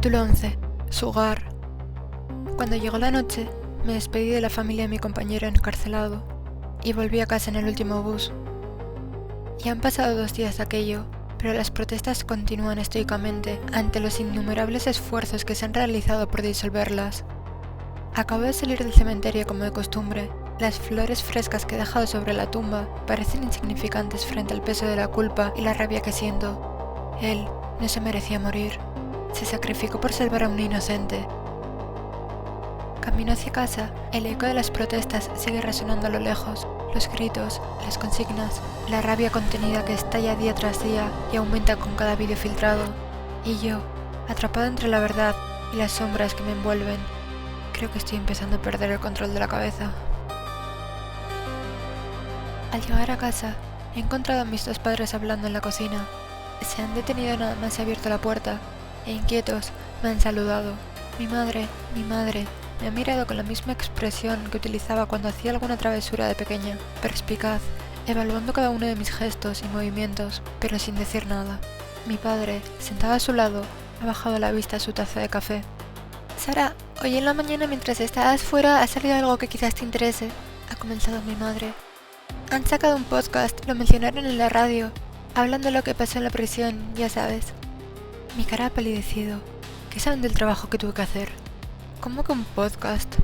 Capítulo 11. Sugar. Cuando llegó la noche, me despedí de la familia de mi compañero encarcelado y volví a casa en el último bus. Ya han pasado 2 días de aquello, pero las protestas continúan estoicamente ante los innumerables esfuerzos que se han realizado por disolverlas. Acabo de salir del cementerio como de costumbre. Las flores frescas que he dejado sobre la tumba parecen insignificantes frente al peso de la culpa y la rabia que siento. Él no se merecía morir. Se sacrificó por salvar a un inocente. Camino hacia casa, el eco de las protestas sigue resonando a lo lejos. Los gritos, las consignas, la rabia contenida que estalla día tras día y aumenta con cada vídeo filtrado. Y yo, atrapado entre la verdad y las sombras que me envuelven, creo que estoy empezando a perder el control de la cabeza. Al llegar a casa, he encontrado a mis 2 padres hablando en la cocina. Se han detenido nada más he abierto la puerta, e inquietos me han saludado. Mi madre, me ha mirado con la misma expresión que utilizaba cuando hacía alguna travesura de pequeña, perspicaz, evaluando cada uno de mis gestos y movimientos, pero sin decir nada. Mi padre, sentado a su lado, ha bajado la vista a su taza de café. «Sara, hoy en la mañana mientras estabas fuera ha salido algo que quizás te interese», ha comenzado mi madre. «Han sacado un podcast, lo mencionaron en la radio, hablando de lo que pasó en la prisión, ya sabes». Mi cara ha palidecido. ¿Qué saben del trabajo que tuve que hacer? ¿Cómo que un podcast?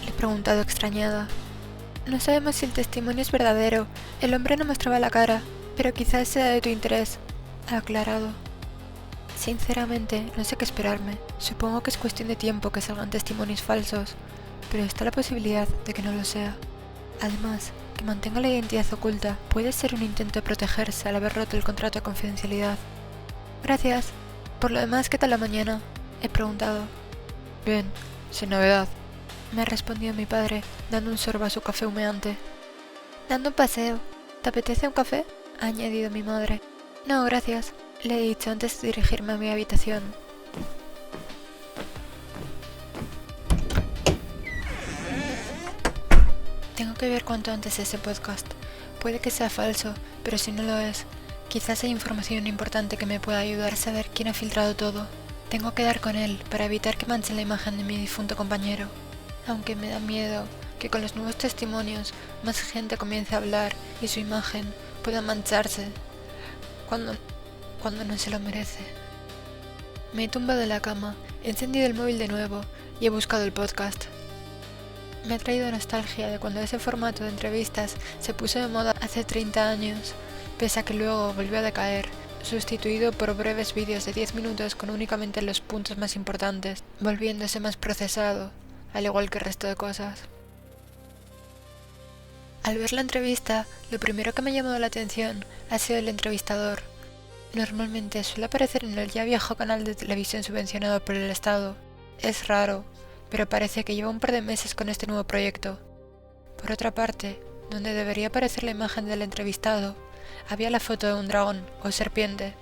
Le he preguntado extrañada. No sabemos si el testimonio es verdadero. El hombre no mostraba la cara, pero quizás sea de tu interés, ha aclarado. Sinceramente, no sé qué esperarme. Supongo que es cuestión de tiempo que salgan testimonios falsos, pero está la posibilidad de que no lo sea. Además, que mantenga la identidad oculta puede ser un intento de protegerse al haber roto el contrato de confidencialidad. Gracias. Por lo demás, ¿qué tal la mañana?, he preguntado. Bien, sin novedad, me ha respondido mi padre, dando un sorbo a su café humeante. Dando un paseo. ¿Te apetece un café?, ha añadido mi madre. No, gracias, le he dicho antes de dirigirme a mi habitación. Tengo que ver cuanto antes ese podcast. Puede que sea falso, pero si no lo es, quizás hay información importante que me pueda ayudar a saber quién ha filtrado todo. Tengo que dar con él para evitar que manchen la imagen de mi difunto compañero. Aunque me da miedo que con los nuevos testimonios más gente comience a hablar y su imagen pueda mancharse cuando no se lo merece. Me he tumbado en la cama, he encendido el móvil de nuevo y he buscado el podcast. Me ha traído nostalgia de cuando ese formato de entrevistas se puso de moda hace 30 años, pese a que luego volvió a decaer, sustituido por breves vídeos de 10 minutos con únicamente los puntos más importantes, volviéndose más procesado, al igual que el resto de cosas. Al ver la entrevista, lo primero que me ha llamado la atención ha sido el entrevistador. Normalmente suele aparecer en el ya viejo canal de televisión subvencionado por el Estado. Es raro, pero parece que lleva un par de meses con este nuevo proyecto. Por otra parte, donde debería aparecer la imagen del entrevistado, había la foto de un dragón o serpiente.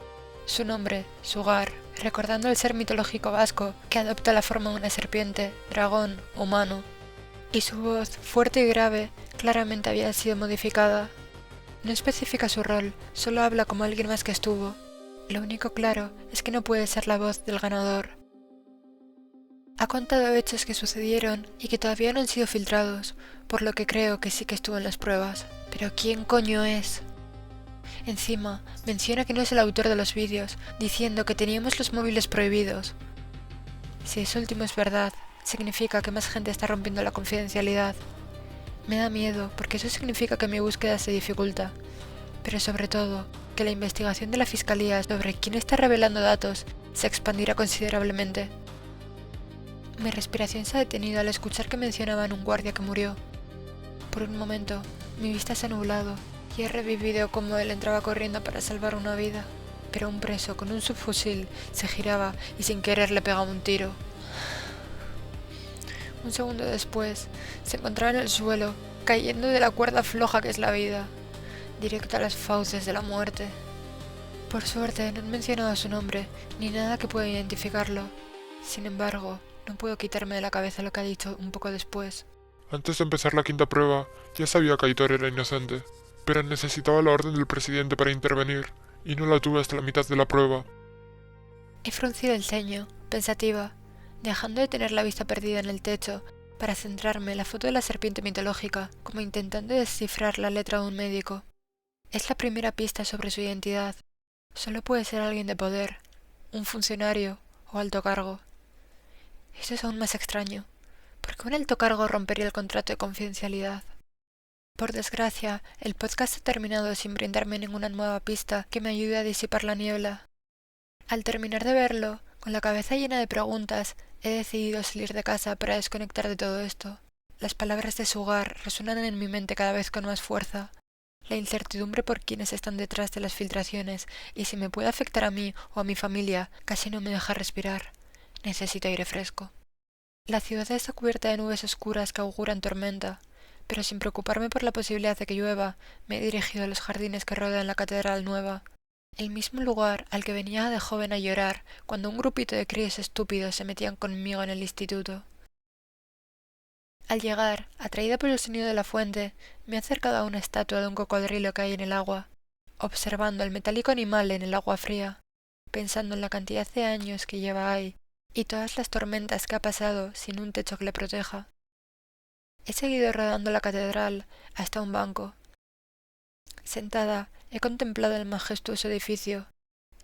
Su nombre, Sugar, recordando el ser mitológico vasco que adopta la forma de una serpiente, dragón, humano. Y su voz, fuerte y grave, claramente había sido modificada. No especifica su rol, solo habla como alguien más que estuvo. Lo único claro es que no puede ser la voz del ganador. Ha contado hechos que sucedieron y que todavía no han sido filtrados, por lo que creo que sí que estuvo en las pruebas. Pero ¿quién coño es? Encima, menciona que no es el autor de los vídeos, diciendo que teníamos los móviles prohibidos. Si eso último es verdad, significa que más gente está rompiendo la confidencialidad. Me da miedo, porque eso significa que mi búsqueda se dificulta. Pero sobre todo, que la investigación de la Fiscalía sobre quién está revelando datos se expandirá considerablemente. Mi respiración se ha detenido al escuchar que mencionaban un guardia que murió. Por un momento, mi vista se ha nublado y he revivido cómo él entraba corriendo para salvar una vida. Pero un preso con un subfusil se giraba y sin querer le pegaba un tiro. Un segundo después, se encontraba en el suelo, cayendo de la cuerda floja que es la vida, directo a las fauces de la muerte. Por suerte, no han mencionado su nombre, ni nada que pueda identificarlo. Sin embargo, no puedo quitarme de la cabeza lo que ha dicho un poco después. Antes de empezar la 5ª prueba, ya sabía que Aitor era inocente, pero necesitaba la orden del presidente para intervenir, y no la tuve hasta la mitad de la prueba. He fruncido el ceño, pensativa, dejando de tener la vista perdida en el techo para centrarme en la foto de la serpiente mitológica, como intentando descifrar la letra de un médico. Es la primera pista sobre su identidad. Solo puede ser alguien de poder, un funcionario o alto cargo. Esto es aún más extraño, porque un alto cargo rompería el contrato de confidencialidad. Por desgracia, el podcast ha terminado sin brindarme ninguna nueva pista que me ayude a disipar la niebla. Al terminar de verlo, con la cabeza llena de preguntas, he decidido salir de casa para desconectar de todo esto. Las palabras de su hogar resuenan en mi mente cada vez con más fuerza. La incertidumbre por quienes están detrás de las filtraciones y si me puede afectar a mí o a mi familia casi no me deja respirar. Necesito aire fresco. La ciudad está cubierta de nubes oscuras que auguran tormenta, pero sin preocuparme por la posibilidad de que llueva, me he dirigido a los jardines que rodean la catedral nueva, el mismo lugar al que venía de joven a llorar cuando un grupito de críos estúpidos se metían conmigo en el instituto. Al llegar, atraída por el sonido de la fuente, me he acercado a una estatua de un cocodrilo que hay en el agua, observando al metálico animal en el agua fría, pensando en la cantidad de años que lleva ahí y todas las tormentas que ha pasado sin un techo que le proteja. He seguido rodando la catedral hasta un banco. Sentada, he contemplado el majestuoso edificio.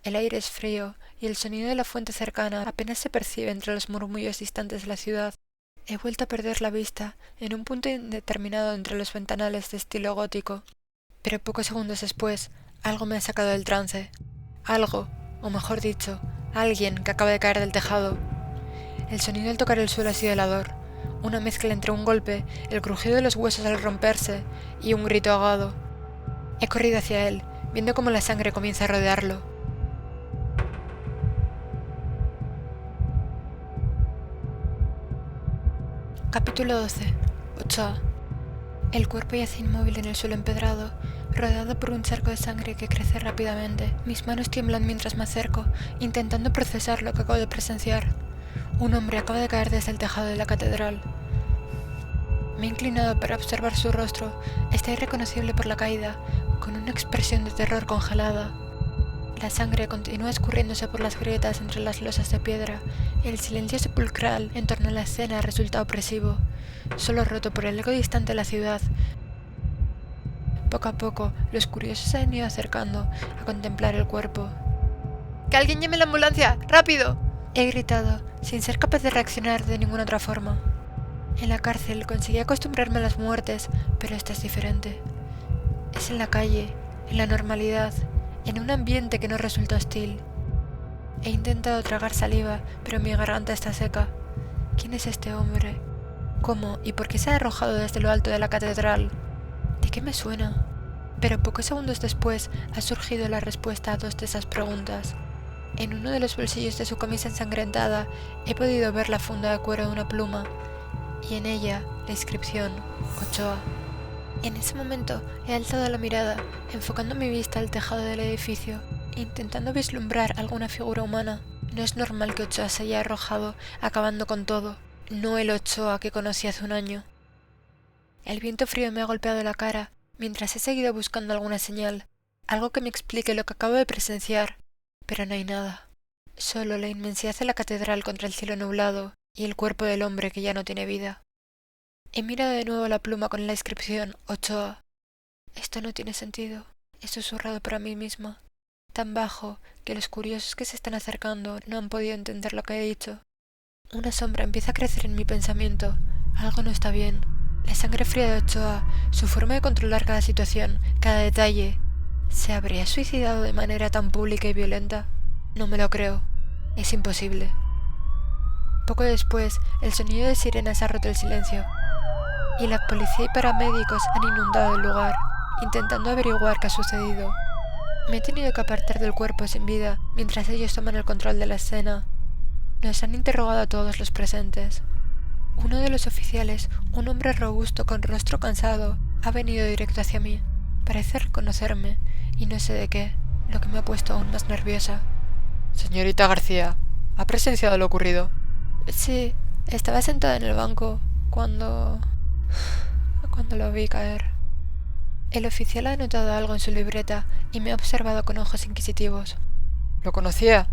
El aire es frío y el sonido de la fuente cercana apenas se percibe entre los murmullos distantes de la ciudad. He vuelto a perder la vista en un punto indeterminado entre los ventanales de estilo gótico, pero pocos segundos después, algo me ha sacado del trance. Algo, o mejor dicho, alguien que acaba de caer del tejado. El sonido al tocar el suelo ha sido helador, una mezcla entre un golpe, el crujido de los huesos al romperse y un grito ahogado. He corrido hacia él, viendo cómo la sangre comienza a rodearlo. Capítulo 12. Ochoa. El cuerpo yace inmóvil en el suelo empedrado, rodeado por un charco de sangre que crece rápidamente. Mis manos tiemblan mientras me acerco, intentando procesar lo que acabo de presenciar. Un hombre acaba de caer desde el tejado de la catedral. Me he inclinado para observar su rostro. Está irreconocible por la caída, con una expresión de terror congelada. La sangre continúa escurriéndose por las grietas entre las losas de piedra. El silencio sepulcral en torno a la escena resulta opresivo, solo roto por el eco distante de la ciudad. Poco a poco, los curiosos se han ido acercando a contemplar el cuerpo. ¡Que alguien llame la ambulancia! ¡Rápido!, he gritado, sin ser capaz de reaccionar de ninguna otra forma. En la cárcel conseguí acostumbrarme a las muertes, pero esta es diferente. Es en la calle, en la normalidad, en un ambiente que no resulta hostil. He intentado tragar saliva, pero mi garganta está seca. ¿Quién es este hombre? ¿Cómo y por qué se ha arrojado desde lo alto de la catedral? ¿De qué me suena? Pero pocos segundos después ha surgido la respuesta a dos de esas preguntas. En uno de los bolsillos de su camisa ensangrentada he podido ver la funda de cuero de una pluma, y en ella la inscripción Ochoa. En ese momento he alzado la mirada, enfocando mi vista al tejado del edificio, intentando vislumbrar alguna figura humana. No es normal que Ochoa se haya arrojado, acabando con todo. No el Ochoa que conocí hace un año. El viento frío me ha golpeado la cara, mientras he seguido buscando alguna señal, algo que me explique lo que acabo de presenciar, pero no hay nada. Solo la inmensidad de la catedral contra el cielo nublado y el cuerpo del hombre que ya no tiene vida. He mirado de nuevo la pluma con la inscripción Ochoa. Esto no tiene sentido. He susurrado para mí misma, tan bajo que los curiosos que se están acercando no han podido entender lo que he dicho. Una sombra empieza a crecer en mi pensamiento. Algo no está bien. La sangre fría de Ochoa, su forma de controlar cada situación, cada detalle. ¿Se habría suicidado de manera tan pública y violenta? No me lo creo. Es imposible. Poco después, el sonido de sirenas ha roto el silencio, y la policía y paramédicos han inundado el lugar, intentando averiguar qué ha sucedido. Me he tenido que apartar del cuerpo sin vida mientras ellos toman el control de la escena. Nos han interrogado a todos los presentes. Uno de los oficiales, un hombre robusto con rostro cansado, ha venido directo hacia mí. Parece reconocerme, y no sé de qué, lo que me ha puesto aún más nerviosa. Señorita García, ¿ha presenciado lo ocurrido? Sí, estaba sentada en el banco cuando lo vi caer. El oficial ha anotado algo en su libreta y me ha observado con ojos inquisitivos. ¿Lo conocía?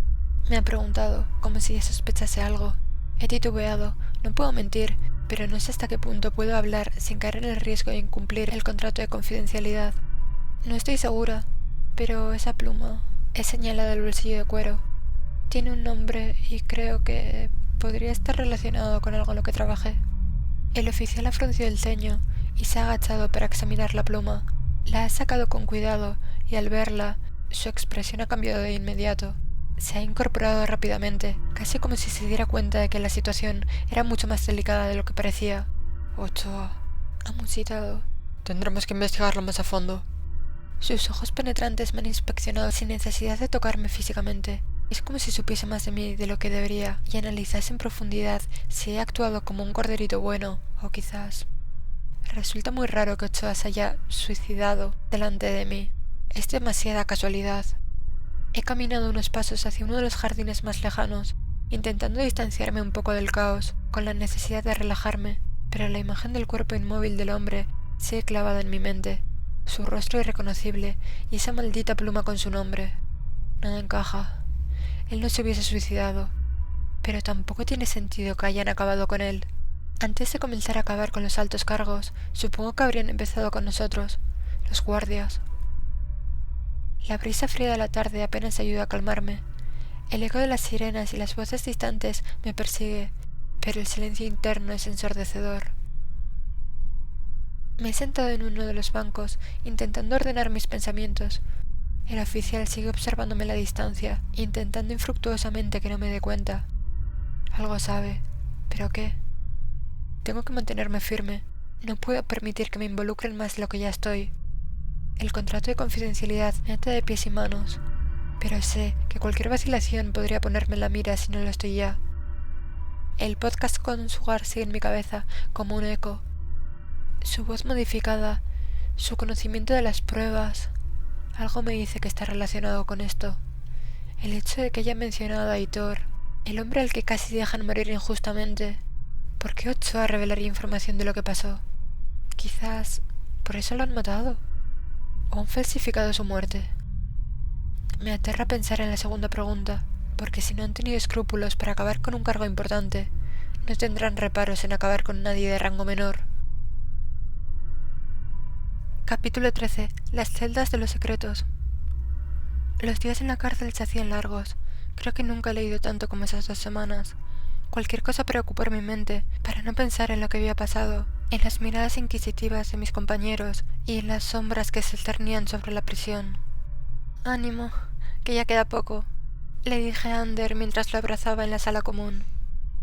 Me ha preguntado, como si sospechase algo. He titubeado, no puedo mentir, pero no sé hasta qué punto puedo hablar sin caer en el riesgo de incumplir el contrato de confidencialidad. No estoy segura, pero esa pluma, he señalado el bolsillo de cuero, tiene un nombre y creo que podría estar relacionado con algo en lo que trabajé. El oficial ha fruncido el ceño y se ha agachado para examinar la pluma. La ha sacado con cuidado y al verla, su expresión ha cambiado de inmediato. Se ha incorporado rápidamente, casi como si se diera cuenta de que la situación era mucho más delicada de lo que parecía. Ochoa, Ha musitado. tendremos que investigarlo más a fondo. Sus ojos penetrantes me han inspeccionado sin necesidad de tocarme físicamente. Es como si supiese más de mí de lo que debería y analizase en profundidad si he actuado como un corderito bueno o quizás... Resulta muy raro que Ochoa se haya suicidado delante de mí. Es demasiada casualidad. He caminado unos pasos hacia uno de los jardines más lejanos, intentando distanciarme un poco del caos, con la necesidad de relajarme, pero la imagen del cuerpo inmóvil del hombre sigue clavada en mi mente, su rostro irreconocible y esa maldita pluma con su nombre. Nada encaja. Él no se hubiese suicidado, pero tampoco tiene sentido que hayan acabado con él. Antes de comenzar a acabar con los altos cargos, supongo que habrían empezado con nosotros, los guardias. La brisa fría de la tarde apenas ayuda a calmarme. El eco de las sirenas y las voces distantes me persigue, pero el silencio interno es ensordecedor. Me he sentado en uno de los bancos, intentando ordenar mis pensamientos. El oficial sigue observándome a la distancia, intentando infructuosamente que no me dé cuenta. Algo sabe, ¿pero qué? Tengo que mantenerme firme. No puedo permitir que me involucren más de lo que ya estoy. El contrato de confidencialidad me ata de pies y manos, pero sé que cualquier vacilación podría ponerme en la mira si no lo estoy ya. El podcast con Sugar sigue en mi cabeza como un eco. Su voz modificada, su conocimiento de las pruebas, algo me dice que está relacionado con esto. El hecho de que haya mencionado a Aitor, el hombre al que casi dejan morir injustamente. ¿Por qué Ochoa revelaría información de lo que pasó? Quizás por eso lo han matado. ¿O han falsificado su muerte? Me aterra pensar en la segunda pregunta, porque si no han tenido escrúpulos para acabar con un cargo importante, no tendrán reparos en acabar con nadie de rango menor. Capítulo 13. Las celdas de los secretos. Los días en la cárcel se hacían largos. Creo que nunca he leído tanto como esas 2 semanas. Cualquier cosa para ocupar mi mente, para no pensar en lo que había pasado, en las miradas inquisitivas de mis compañeros y en las sombras que se cernían sobre la prisión. Ánimo, que ya queda poco, le dije a Ander mientras lo abrazaba en la sala común.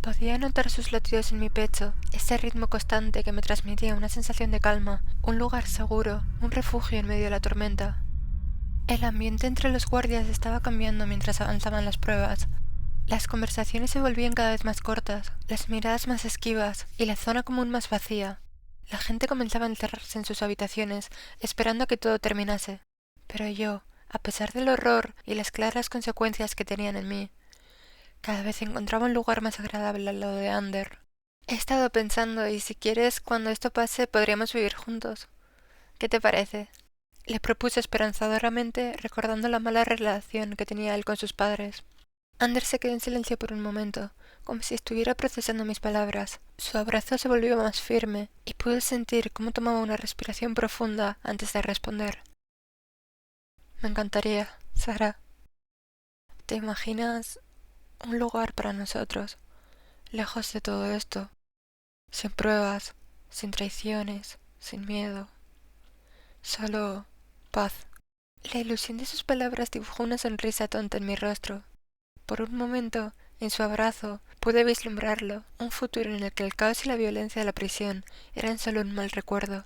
Podía notar sus latidos en mi pecho, ese ritmo constante que me transmitía una sensación de calma, un lugar seguro, un refugio en medio de la tormenta. El ambiente entre los guardias estaba cambiando mientras avanzaban las pruebas. Las conversaciones se volvían cada vez más cortas, las miradas más esquivas y la zona común más vacía. La gente comenzaba a encerrarse en sus habitaciones, esperando a que todo terminase. Pero yo, a pesar del horror y las claras consecuencias que tenían en mí, cada vez encontraba un lugar más agradable al lado de Ander. He estado pensando y si quieres, cuando esto pase, podríamos vivir juntos. ¿Qué te parece? Le propuse esperanzadoramente, recordando la mala relación que tenía él con sus padres. Ander se quedó en silencio por un momento, como si estuviera procesando mis palabras. Su abrazo se volvió más firme y pude sentir cómo tomaba una respiración profunda antes de responder. Me encantaría, Sara. ¿Te imaginas un lugar para nosotros, lejos de todo esto, sin pruebas, sin traiciones, sin miedo, solo paz? La ilusión de sus palabras dibujó una sonrisa tonta en mi rostro. Por un momento, en su abrazo, pude vislumbrarlo, un futuro en el que el caos y la violencia de la prisión eran solo un mal recuerdo,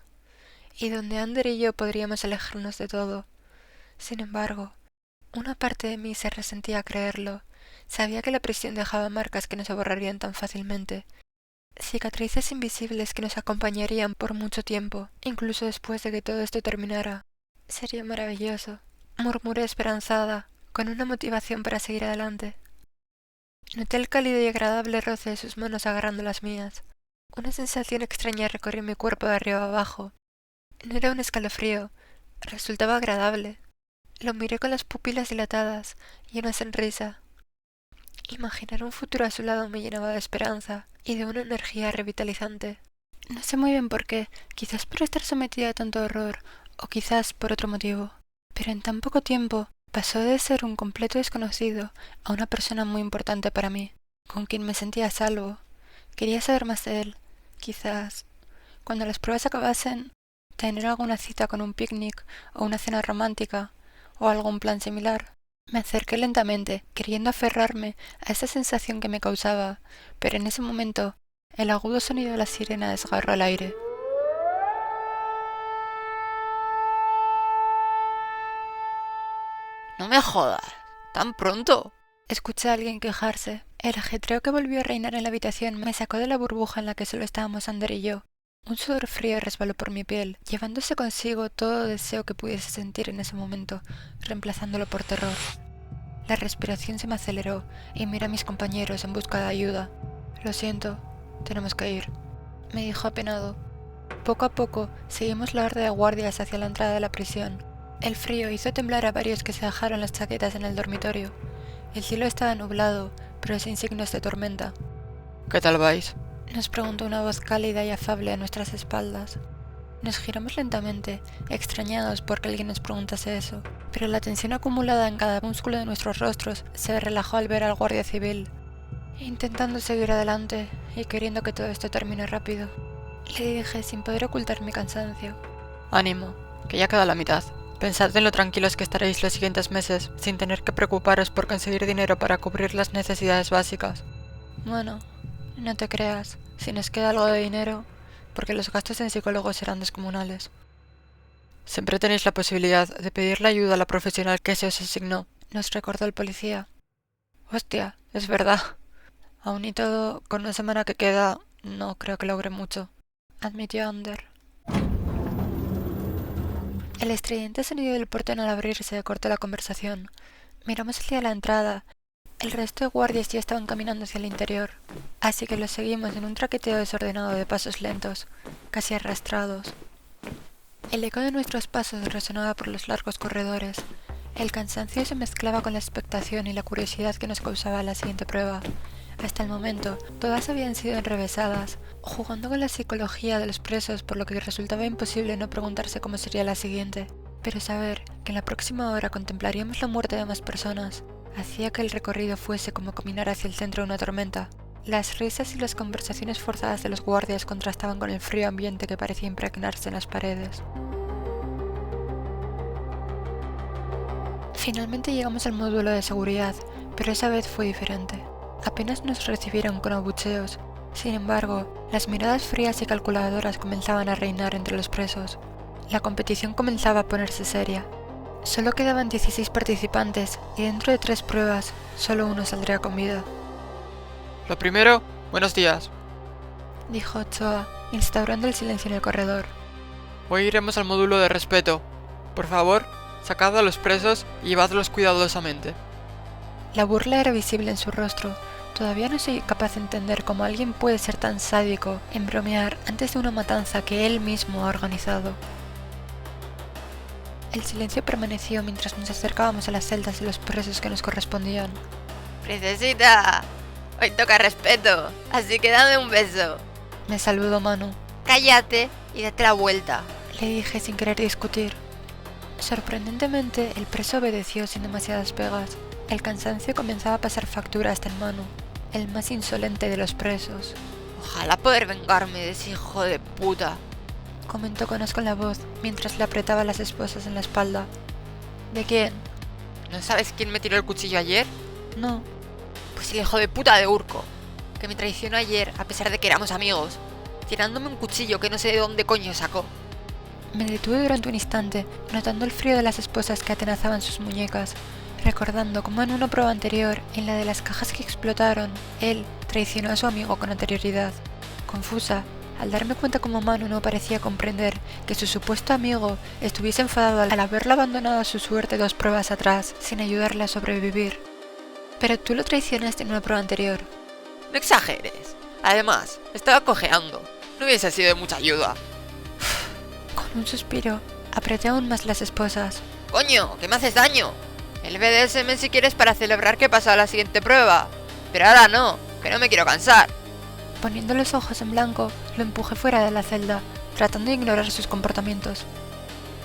y donde Ander y yo podríamos alejarnos de todo. Sin embargo, una parte de mí se resentía creerlo. Sabía que la prisión dejaba marcas que no se borrarían tan fácilmente, cicatrices invisibles que nos acompañarían por mucho tiempo, incluso después de que todo esto terminara. Sería maravilloso, murmuré esperanzada, con una motivación para seguir adelante. Noté el cálido y agradable roce de sus manos agarrando las mías. Una sensación extraña recorrió mi cuerpo de arriba a abajo. No era un escalofrío, resultaba agradable. Lo miré con las pupilas dilatadas y una sonrisa. Imaginar un futuro a su lado me llenaba de esperanza y de una energía revitalizante. No sé muy bien por qué, quizás por estar sometida a tanto horror, o quizás por otro motivo. Pero en tan poco tiempo pasó de ser un completo desconocido a una persona muy importante para mí, con quien me sentía a salvo. Quería saber más de él. Quizás, cuando las pruebas acabasen, tener alguna cita con un picnic o una cena romántica o algún plan similar. Me acerqué lentamente, queriendo aferrarme a esa sensación que me causaba, pero en ese momento el agudo sonido de la sirena desgarró el aire. No me jodas. ¿Tan pronto? Escuché a alguien quejarse. El ajetreo que volvió a reinar en la habitación me sacó de la burbuja en la que solo estábamos Ander y yo. Un sudor frío resbaló por mi piel, llevándose consigo todo deseo que pudiese sentir en ese momento, reemplazándolo por terror. La respiración se me aceleró y miré a mis compañeros en busca de ayuda. Lo siento, tenemos que ir, me dijo apenado. Poco a poco seguimos la horda de guardias hacia la entrada de la prisión. El frío hizo temblar a varios que se dejaron las chaquetas en el dormitorio. El cielo estaba nublado, pero sin signos de tormenta. ¿Qué tal vais? Nos preguntó una voz cálida y afable a nuestras espaldas. Nos giramos lentamente, extrañados porque alguien nos preguntase eso, pero la tensión acumulada en cada músculo de nuestros rostros se relajó al ver al guardia civil, intentando seguir adelante y queriendo que todo esto termine rápido. Le dije sin poder ocultar mi cansancio. Ánimo, que ya queda la mitad. Pensad en lo tranquilos que estaréis los siguientes meses, sin tener que preocuparos por conseguir dinero para cubrir las necesidades básicas. Bueno, no te creas, si nos queda algo de dinero, porque los gastos en psicólogos serán descomunales. Siempre tenéis la posibilidad de pedirle ayuda a la profesional que se os asignó, nos recordó el policía. Hostia, es verdad. Aún y todo, con una semana que queda, no creo que logre mucho, admitió Ander. El estridente sonido del portón al abrirse cortó la conversación. Miramos hacia la entrada. El resto de guardias ya estaban caminando hacia el interior, así que los seguimos en un traqueteo desordenado de pasos lentos, casi arrastrados. El eco de nuestros pasos resonaba por los largos corredores. El cansancio se mezclaba con la expectación y la curiosidad que nos causaba la siguiente prueba. Hasta el momento, todas habían sido enrevesadas, jugando con la psicología de los presos, por lo que resultaba imposible no preguntarse cómo sería la siguiente. Pero saber que en la próxima hora contemplaríamos la muerte de más personas hacía que el recorrido fuese como caminar hacia el centro de una tormenta. Las risas y las conversaciones forzadas de los guardias contrastaban con el frío ambiente que parecía impregnarse en las paredes. Finalmente llegamos al módulo de seguridad, pero esa vez fue diferente. Apenas nos recibieron con abucheos. Sin embargo, las miradas frías y calculadoras comenzaban a reinar entre los presos. La competición comenzaba a ponerse seria. Solo quedaban 16 participantes y dentro de 3 pruebas, solo uno saldría con vida. Lo primero, buenos días, dijo Ochoa, instaurando el silencio en el corredor. Hoy iremos al módulo de respeto. Por favor, sacad a los presos y llevadlos cuidadosamente. La burla era visible en su rostro. Todavía no soy capaz de entender cómo alguien puede ser tan sádico en bromear antes de una matanza que él mismo ha organizado. El silencio permaneció mientras nos acercábamos a las celdas de los presos que nos correspondían. Princesita, hoy toca respeto, así que dame un beso. Me saludó Manu. Cállate y date la vuelta, le dije sin querer discutir. Sorprendentemente, el preso obedeció sin demasiadas pegas. El cansancio comenzaba a pasar factura hasta en Manu, el más insolente de los presos. Ojalá poder vengarme de ese hijo de puta, comentó con asco en la voz mientras le apretaba las esposas en la espalda. ¿De quién? ¿No sabes quién me tiró el cuchillo ayer? No. Pues el hijo de puta de Urco, que me traicionó ayer a pesar de que éramos amigos, tirándome un cuchillo que no sé de dónde coño sacó. Me detuve durante un instante, notando el frío de las esposas que atenazaban sus muñecas, recordando cómo en una prueba anterior, en la de las cajas que explotaron, él traicionó a su amigo con anterioridad. Confusa, al darme cuenta cómo Manu no parecía comprender que su supuesto amigo estuviese enfadado al haberlo abandonado a su suerte 2 pruebas atrás, sin ayudarle a sobrevivir. Pero tú lo traicionaste en una prueba anterior. No exageres. Además, estaba cojeando. No hubiese sido de mucha ayuda. Con un suspiro, apreté aún más las esposas. ¡Coño! ¡Que me haces daño! El BDSM si quieres para celebrar que he pasado la siguiente prueba. Pero ahora no, que no me quiero cansar. Poniendo los ojos en blanco, lo empujé fuera de la celda, tratando de ignorar sus comportamientos.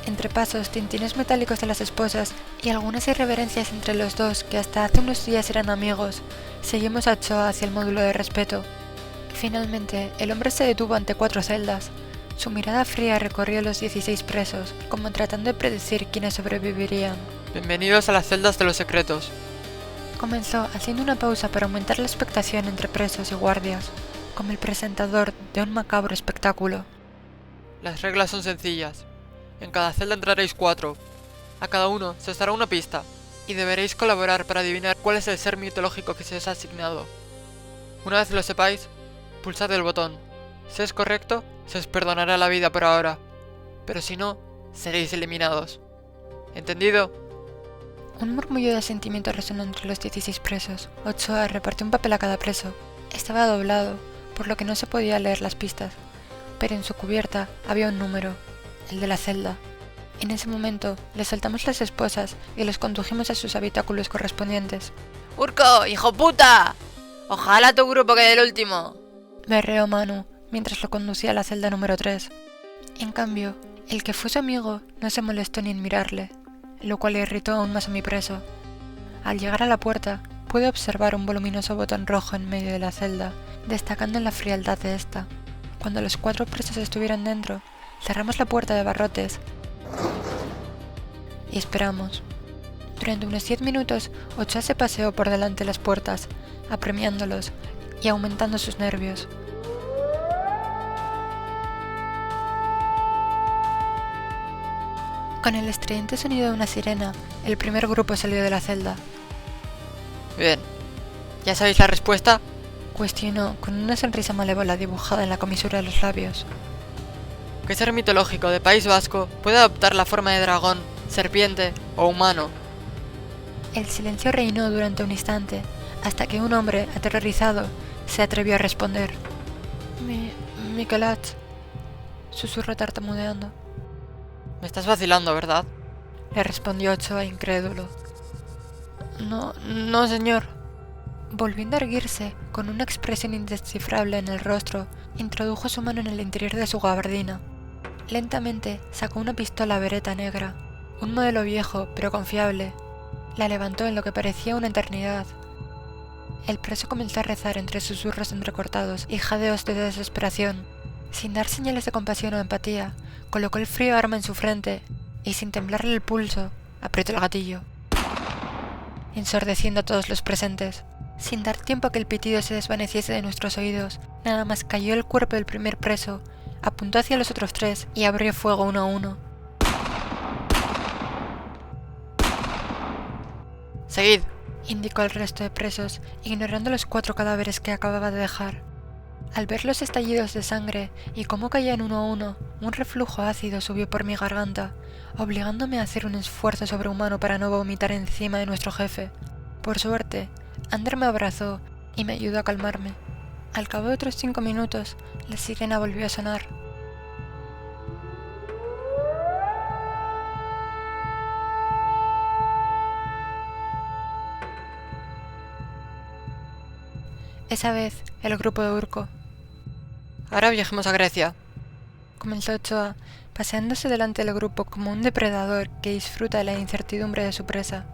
Entre pasos, tintines metálicos de las esposas y algunas irreverencias entre los dos que hasta hace unos días eran amigos, seguimos a Choa hacia el módulo de respeto. Finalmente, el hombre se detuvo ante 4 celdas. Su mirada fría recorrió los 16 presos, como tratando de predecir quiénes sobrevivirían. Bienvenidos a las celdas de los secretos. Comenzó haciendo una pausa para aumentar la expectación entre presos y guardias, como el presentador de un macabro espectáculo. Las reglas son sencillas. En cada celda entraréis 4. A cada uno se os dará una pista, y deberéis colaborar para adivinar cuál es el ser mitológico que se os ha asignado. Una vez lo sepáis, pulsad el botón. Si es correcto, se os perdonará la vida por ahora, pero si no, seréis eliminados. ¿Entendido? Un murmullo de asentimiento resonó entre los 16 presos. Ochoa repartió un papel a cada preso. Estaba doblado, por lo que no se podía leer las pistas, pero en su cubierta había un número, el de la celda. En ese momento, le soltamos las esposas y los condujimos a sus habitáculos correspondientes. ¡Urco, hijo puta! Ojalá tu grupo quede el último. Berreó Manu, mientras lo conducía a la celda número 3. En cambio, el que fue su amigo no se molestó ni en mirarle, lo cual irritó aún más a mi preso. Al llegar a la puerta, pude observar un voluminoso botón rojo en medio de la celda, destacando en la frialdad de esta. Cuando los 4 presos estuvieron dentro, cerramos la puerta de barrotes y esperamos. Durante unos 10 minutos, Ochoa se paseó por delante de las puertas, apremiándolos y aumentando sus nervios. Con el estridente sonido de una sirena, el primer grupo salió de la celda. Bien. ¿Ya sabéis la respuesta? Cuestionó con una sonrisa malévola dibujada en la comisura de los labios. ¿Qué ser mitológico de País Vasco puede adoptar la forma de dragón, serpiente o humano? El silencio reinó durante un instante, hasta que un hombre, aterrorizado, se atrevió a responder. Mikelat, susurró tartamudeando. Me estás vacilando, ¿verdad? Le respondió Ochoa incrédulo. No, señor. Volviendo a erguirse, con una expresión indescifrable en el rostro, introdujo su mano en el interior de su gabardina. Lentamente sacó una pistola Beretta negra, un modelo viejo pero confiable. La levantó en lo que parecía una eternidad. El preso comenzó a rezar entre susurros entrecortados y jadeos de desesperación. Sin dar señales de compasión o empatía, colocó el frío arma en su frente y, sin temblarle el pulso, apretó el gatillo, ensordeciendo a todos los presentes. Sin dar tiempo a que el pitido se desvaneciese de nuestros oídos, nada más cayó el cuerpo del primer preso, apuntó hacia los otros 3 y abrió fuego uno a uno. Seguid, indicó al resto de presos, ignorando los 4 cadáveres que acababa de dejar. Al ver los estallidos de sangre y cómo caían uno a uno, un reflujo ácido subió por mi garganta, obligándome a hacer un esfuerzo sobrehumano para no vomitar encima de nuestro jefe. Por suerte, Ander me abrazó y me ayudó a calmarme. Al cabo de otros 5 minutos, la sirena volvió a sonar. Esa vez, el grupo de Urco. ahora viajemos a Grecia. Comenzó Ochoa, paseándose delante del grupo como un depredador que disfruta de la incertidumbre de su presa.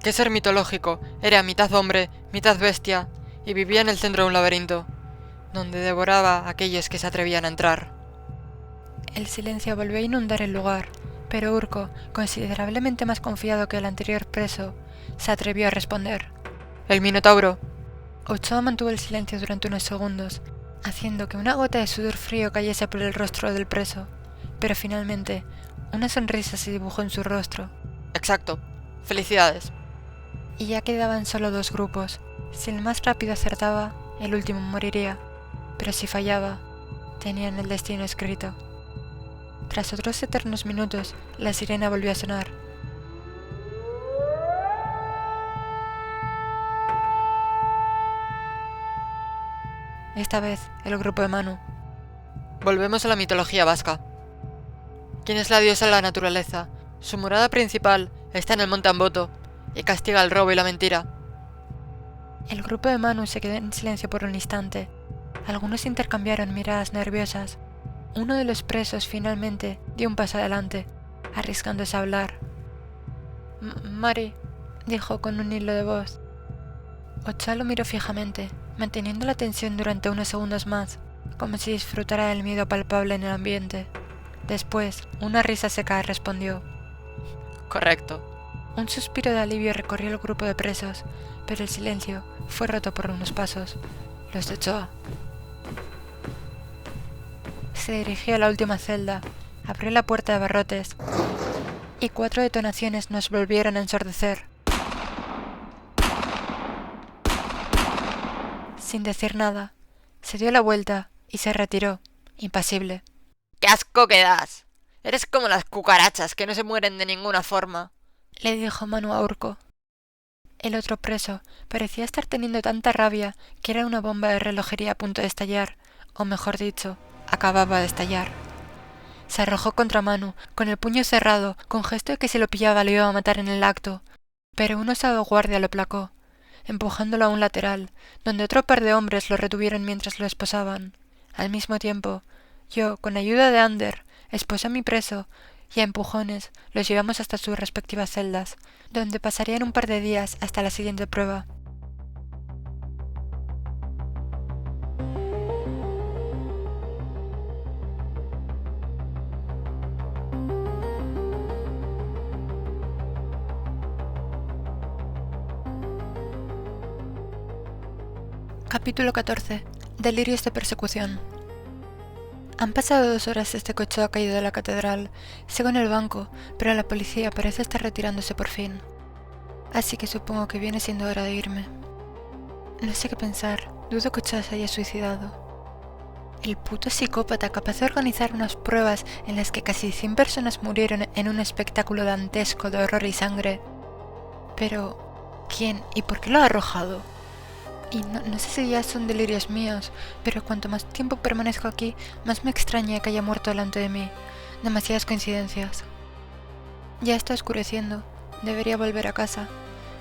¿Qué ser mitológico era mitad hombre, mitad bestia, y vivía en el centro de un laberinto, donde devoraba a aquellos que se atrevían a entrar? El silencio volvió a inundar el lugar, pero Urco, considerablemente más confiado que el anterior preso, se atrevió a responder. El Minotauro. Ochoa mantuvo el silencio durante unos segundos, haciendo que una gota de sudor frío cayese por el rostro del preso, pero finalmente una sonrisa se dibujó en su rostro. Exacto. Felicidades. Y ya quedaban solo 2 grupos. Si el más rápido acertaba, el último moriría, pero si fallaba, tenían el destino escrito. Tras otros eternos minutos, la sirena volvió a sonar. Esta vez, el grupo de Manu. Volvemos a la mitología vasca. ¿Quién es la diosa de la naturaleza? Su morada principal está en el monte Amboto y castiga el robo y la mentira. El grupo de Manu se quedó en silencio por un instante. Algunos intercambiaron miradas nerviosas. Uno de los presos finalmente dio un paso adelante, arriesgándose a hablar. Mari, dijo con un hilo de voz. Ochoa lo miró fijamente, manteniendo la tensión durante unos segundos más, como si disfrutara del miedo palpable en el ambiente. Después, una risa seca respondió. Correcto. Un suspiro de alivio recorrió el grupo de presos, pero el silencio fue roto por unos pasos, los de Ochoa. Se dirigió a la última celda, abrió la puerta de barrotes, y 4 detonaciones nos volvieron a ensordecer. Sin decir nada, se dio la vuelta y se retiró, impasible. ¡Qué asco que das! Eres como las cucarachas que no se mueren de ninguna forma, le dijo Manu a Urco. El otro preso parecía estar teniendo tanta rabia que era una bomba de relojería a punto de estallar, o mejor dicho, acababa de estallar. Se arrojó contra Manu, con el puño cerrado, con gesto de que si lo pillaba lo iba a matar en el acto, pero un osado guardia lo aplacó, empujándolo a un lateral, donde otro par de hombres lo retuvieron mientras lo esposaban. Al mismo tiempo, yo, con ayuda de Ander, esposé a mi preso, y a empujones los llevamos hasta sus respectivas celdas, donde pasarían un par de días hasta la siguiente prueba. Capítulo 14. Delirios de persecución. Han pasado 2 horas desde que Ochoa ha caído de la catedral. Sigo en el banco, pero la policía parece estar retirándose por fin. Así que supongo que viene siendo hora de irme. No sé qué pensar. Dudo que Ochoa se haya suicidado. El puto psicópata capaz de organizar unas pruebas en las que casi 100 personas murieron en un espectáculo dantesco de horror y sangre. Pero, ¿quién y por qué lo ha arrojado? Y no sé si ya son delirios míos, pero cuanto más tiempo permanezco aquí, más me extraña que haya muerto delante de mí. Demasiadas coincidencias. Ya está oscureciendo. Debería volver a casa.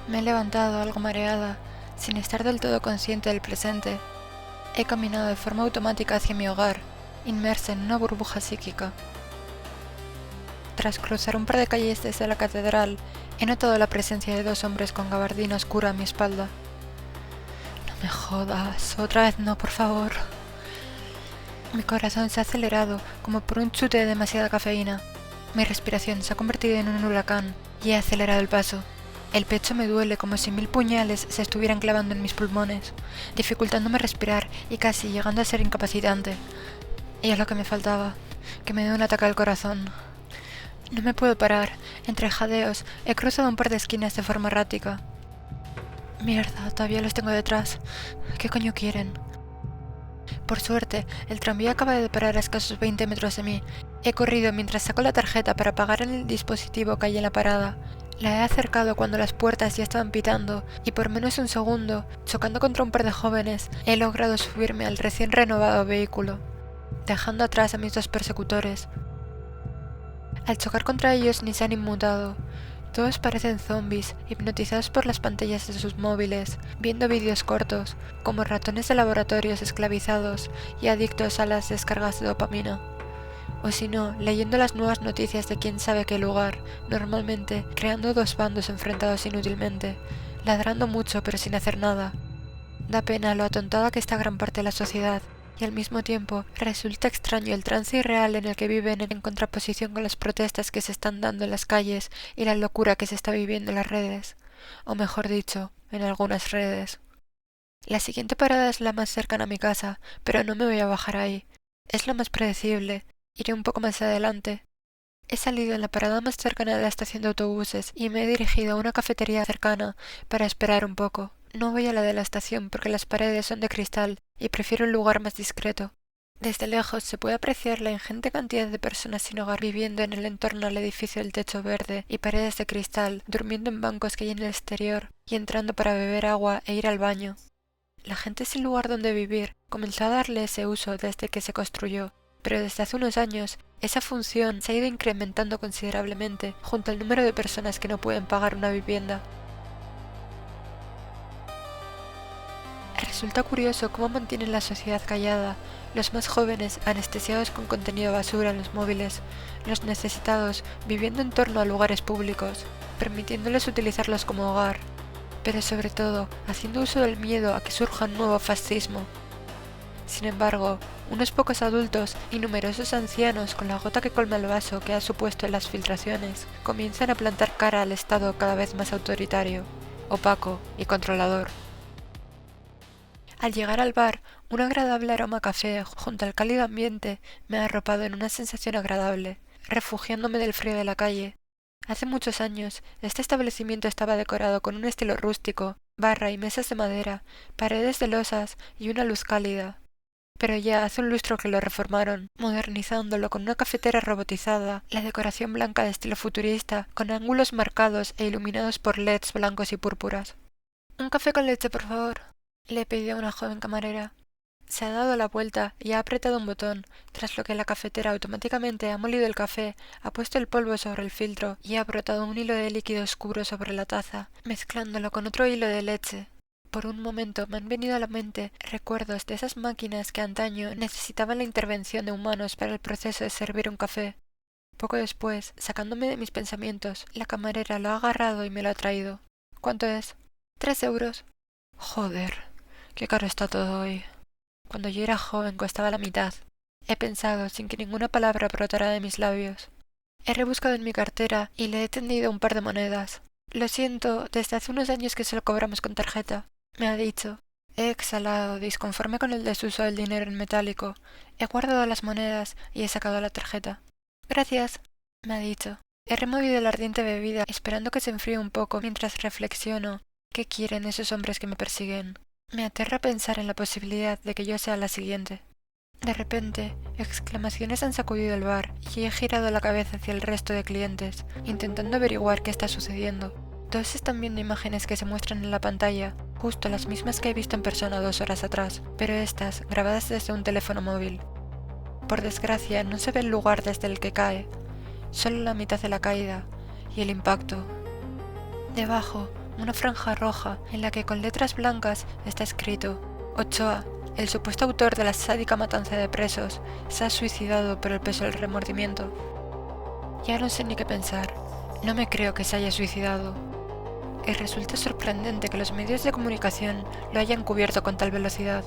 Me he levantado algo mareada, sin estar del todo consciente del presente. He caminado de forma automática hacia mi hogar, inmersa en una burbuja psíquica. Tras cruzar un par de calles desde la catedral, he notado la presencia de 2 hombres con gabardina oscura a mi espalda. No me jodas, otra vez no, por favor. Mi corazón se ha acelerado, como por un chute de demasiada cafeína. Mi respiración se ha convertido en un huracán y he acelerado el paso. El pecho me duele como si 1000 puñales se estuvieran clavando en mis pulmones, dificultándome respirar y casi llegando a ser incapacitante. Y es lo que me faltaba, que me dé un ataque al corazón. No me puedo parar. Entre jadeos he cruzado un par de esquinas de forma errática. Mierda, todavía los tengo detrás. ¿Qué coño quieren? Por suerte, el tranvía acaba de parar a escasos 20 metros de mí. He corrido mientras saco la tarjeta para pagar en el dispositivo que hay en la parada. La he acercado cuando las puertas ya estaban pitando y por menos un segundo, chocando contra un par de jóvenes, he logrado subirme al recién renovado vehículo, dejando atrás a mis 2 persecutores. Al chocar contra ellos ni se han inmutado. Todos parecen zombies, hipnotizados por las pantallas de sus móviles, viendo vídeos cortos, como ratones de laboratorios esclavizados y adictos a las descargas de dopamina. O si no, leyendo las nuevas noticias de quién sabe qué lugar, normalmente creando 2 bandos enfrentados inútilmente, ladrando mucho pero sin hacer nada. Da pena lo atontada que está gran parte de la sociedad, y al mismo tiempo resulta extraño el trance irreal en el que viven en contraposición con las protestas que se están dando en las calles y la locura que se está viviendo en las redes, o mejor dicho, en algunas redes. La siguiente parada es la más cercana a mi casa, pero no me voy a bajar ahí. Es lo más predecible. Iré un poco más adelante. He salido en la parada más cercana de la estación de autobuses y me he dirigido a una cafetería cercana para esperar un poco. No voy a la de la estación porque las paredes son de cristal y prefiero un lugar más discreto. Desde lejos se puede apreciar la ingente cantidad de personas sin hogar viviendo en el entorno al edificio del techo verde y paredes de cristal, durmiendo en bancos que hay en el exterior y entrando para beber agua e ir al baño. La gente sin lugar donde vivir comenzó a darle ese uso desde que se construyó, pero desde hace unos años esa función se ha ido incrementando considerablemente junto al número de personas que no pueden pagar una vivienda. resulta curioso cómo mantienen la sociedad callada, los más jóvenes anestesiados con contenido basura en los móviles, los necesitados viviendo en torno a lugares públicos, permitiéndoles utilizarlos como hogar, pero sobre todo haciendo uso del miedo a que surja un nuevo fascismo. Sin embargo, unos pocos adultos y numerosos ancianos con la gota que colma el vaso que ha supuesto en las filtraciones comienzan a plantar cara al Estado cada vez más autoritario, opaco y controlador. Al llegar al bar, un agradable aroma a café junto al cálido ambiente me ha arropado en una sensación agradable, refugiándome del frío de la calle. Hace muchos años, este establecimiento estaba decorado con un estilo rústico, barra y mesas de madera, paredes de losas y una luz cálida. Pero ya hace un lustro que lo reformaron, modernizándolo con una cafetera robotizada, la decoración blanca de estilo futurista, con ángulos marcados e iluminados por LEDs blancos y púrpuras. «Un café con leche, por favor», le pedí a una joven camarera. Se ha dado la vuelta y ha apretado un botón, tras lo que la cafetera automáticamente ha molido el café, ha puesto el polvo sobre el filtro y ha brotado un hilo de líquido oscuro sobre la taza, mezclándolo con otro hilo de leche. Por un momento me han venido a la mente recuerdos de esas máquinas que antaño necesitaban la intervención de humanos para el proceso de servir un café. Poco después, sacándome de mis pensamientos, la camarera lo ha agarrado y me lo ha traído. «¿Cuánto es?» «3 euros». «Joder, qué caro está todo hoy. Cuando yo era joven costaba la mitad», he pensado sin que ninguna palabra brotara de mis labios. He rebuscado en mi cartera y le he tendido un par de monedas. «Lo siento, desde hace unos años que solo cobramos con tarjeta», me ha dicho. He exhalado, disconforme con el desuso del dinero en metálico. He guardado las monedas y he sacado la tarjeta. «Gracias», me ha dicho. He removido la ardiente bebida, esperando que se enfríe un poco mientras reflexiono. ¿Qué quieren esos hombres que me persiguen? Me aterra pensar en la posibilidad de que yo sea la siguiente. De repente, exclamaciones han sacudido el bar y he girado la cabeza hacia el resto de clientes, intentando averiguar qué está sucediendo. Todos están viendo imágenes que se muestran en la pantalla, justo las mismas que he visto en persona 2 horas atrás, pero estas grabadas desde un teléfono móvil. Por desgracia, no se ve el lugar desde el que cae, solo la mitad de la caída y el impacto. Debajo, una franja roja en la que con letras blancas está escrito: «Ochoa, el supuesto autor de la sádica matanza de presos, se ha suicidado por el peso del remordimiento». Ya no sé ni qué pensar. No me creo que se haya suicidado. Y resulta sorprendente que los medios de comunicación lo hayan cubierto con tal velocidad.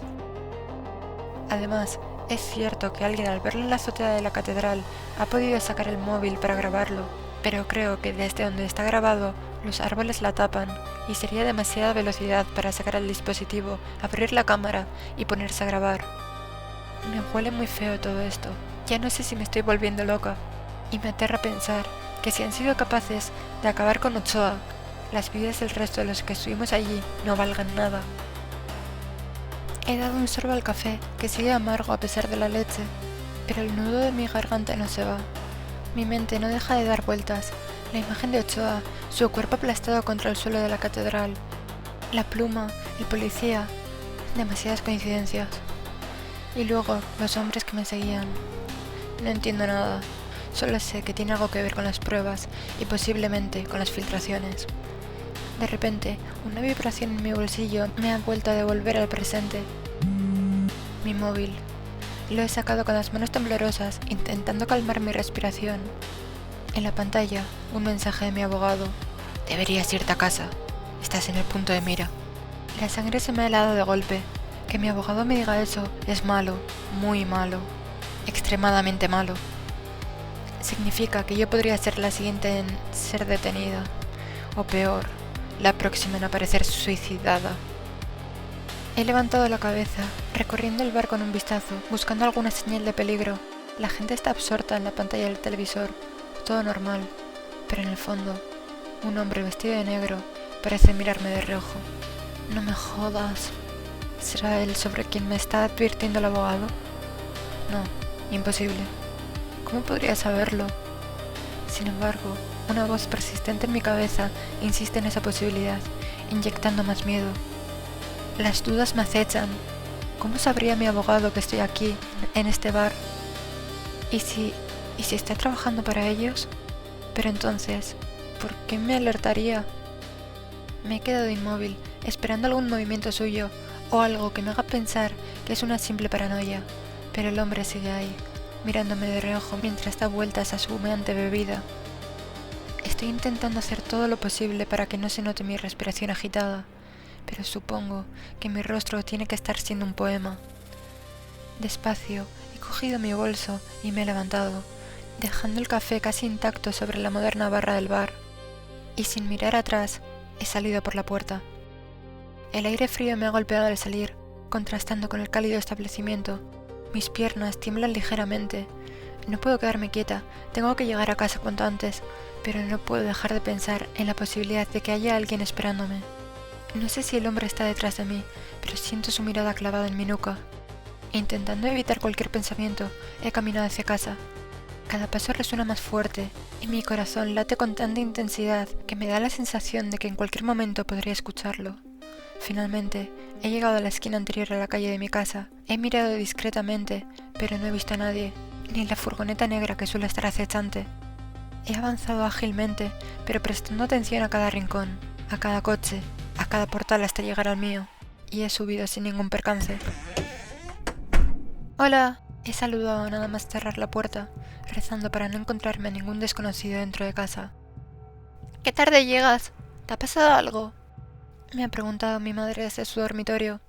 Además, es cierto que alguien al verlo en la azotea de la catedral ha podido sacar el móvil para grabarlo, pero creo que desde donde está grabado los árboles la tapan y sería demasiada velocidad para sacar el dispositivo, abrir la cámara y ponerse a grabar. Me huele muy feo todo esto. Ya no sé si me estoy volviendo loca. Y me aterra pensar que si han sido capaces de acabar con Ochoa, las vidas del resto de los que estuvimos allí no valgan nada. He dado un sorbo al café, que sigue amargo a pesar de la leche, pero el nudo de mi garganta no se va. Mi mente no deja de dar vueltas. La imagen de Ochoa, su cuerpo aplastado contra el suelo de la catedral, la pluma, el policía, demasiadas coincidencias. Y luego los hombres que me seguían. No entiendo nada, solo sé que tiene algo que ver con las pruebas y posiblemente con las filtraciones. De repente, una vibración en mi bolsillo me ha vuelto a devolver al presente. Mi móvil. Lo he sacado con las manos temblorosas, intentando calmar mi respiración. En la pantalla, un mensaje de mi abogado. «Deberías irte a casa. Estás en el punto de mira». La sangre se me ha helado de golpe. Que mi abogado me diga eso es malo, muy malo, extremadamente malo. Significa que yo podría ser la siguiente en ser detenida, o peor, la próxima en aparecer suicidada. He levantado la cabeza, recorriendo el bar con un vistazo, buscando alguna señal de peligro. La gente está absorta en la pantalla del televisor, todo normal, pero en el fondo, un hombre vestido de negro parece mirarme de reojo. No me jodas. ¿Será él sobre quien me está advirtiendo el abogado? No, imposible. ¿Cómo podría saberlo? Sin embargo, una voz persistente en mi cabeza insiste en esa posibilidad, inyectando más miedo. Las dudas me acechan. ¿Cómo sabría mi abogado que estoy aquí, en este bar? ¿Y si está trabajando para ellos? Pero entonces, ¿por qué me alertaría? Me he quedado inmóvil, esperando algún movimiento suyo, o algo que me haga pensar que es una simple paranoia, pero el hombre sigue ahí, mirándome de reojo mientras da vueltas a su humeante bebida. Estoy intentando hacer todo lo posible para que no se note mi respiración agitada, pero supongo que mi rostro tiene que estar siendo un poema. Despacio, he cogido mi bolso y me he levantado, dejando el café casi intacto sobre la moderna barra del bar, y sin mirar atrás, he salido por la puerta. El aire frío me ha golpeado al salir, contrastando con el cálido establecimiento. Mis piernas tiemblan ligeramente. No puedo quedarme quieta, tengo que llegar a casa cuanto antes, pero no puedo dejar de pensar en la posibilidad de que haya alguien esperándome. No sé si el hombre está detrás de mí, pero siento su mirada clavada en mi nuca. Intentando evitar cualquier pensamiento, he caminado hacia casa. Cada paso resuena más fuerte, y mi corazón late con tanta intensidad que me da la sensación de que en cualquier momento podría escucharlo. Finalmente, he llegado a la esquina anterior a la calle de mi casa. He mirado discretamente, pero no he visto a nadie, ni la furgoneta negra que suele estar acechante. He avanzado ágilmente, pero prestando atención a cada rincón, a cada coche, a cada portal hasta llegar al mío, y he subido sin ningún percance. ¡Hola! He saludado nada más cerrar la puerta, rezando para no encontrarme a ningún desconocido dentro de casa. ¿Qué tarde llegas? ¿Te ha pasado algo?, me ha preguntado mi madre desde su dormitorio.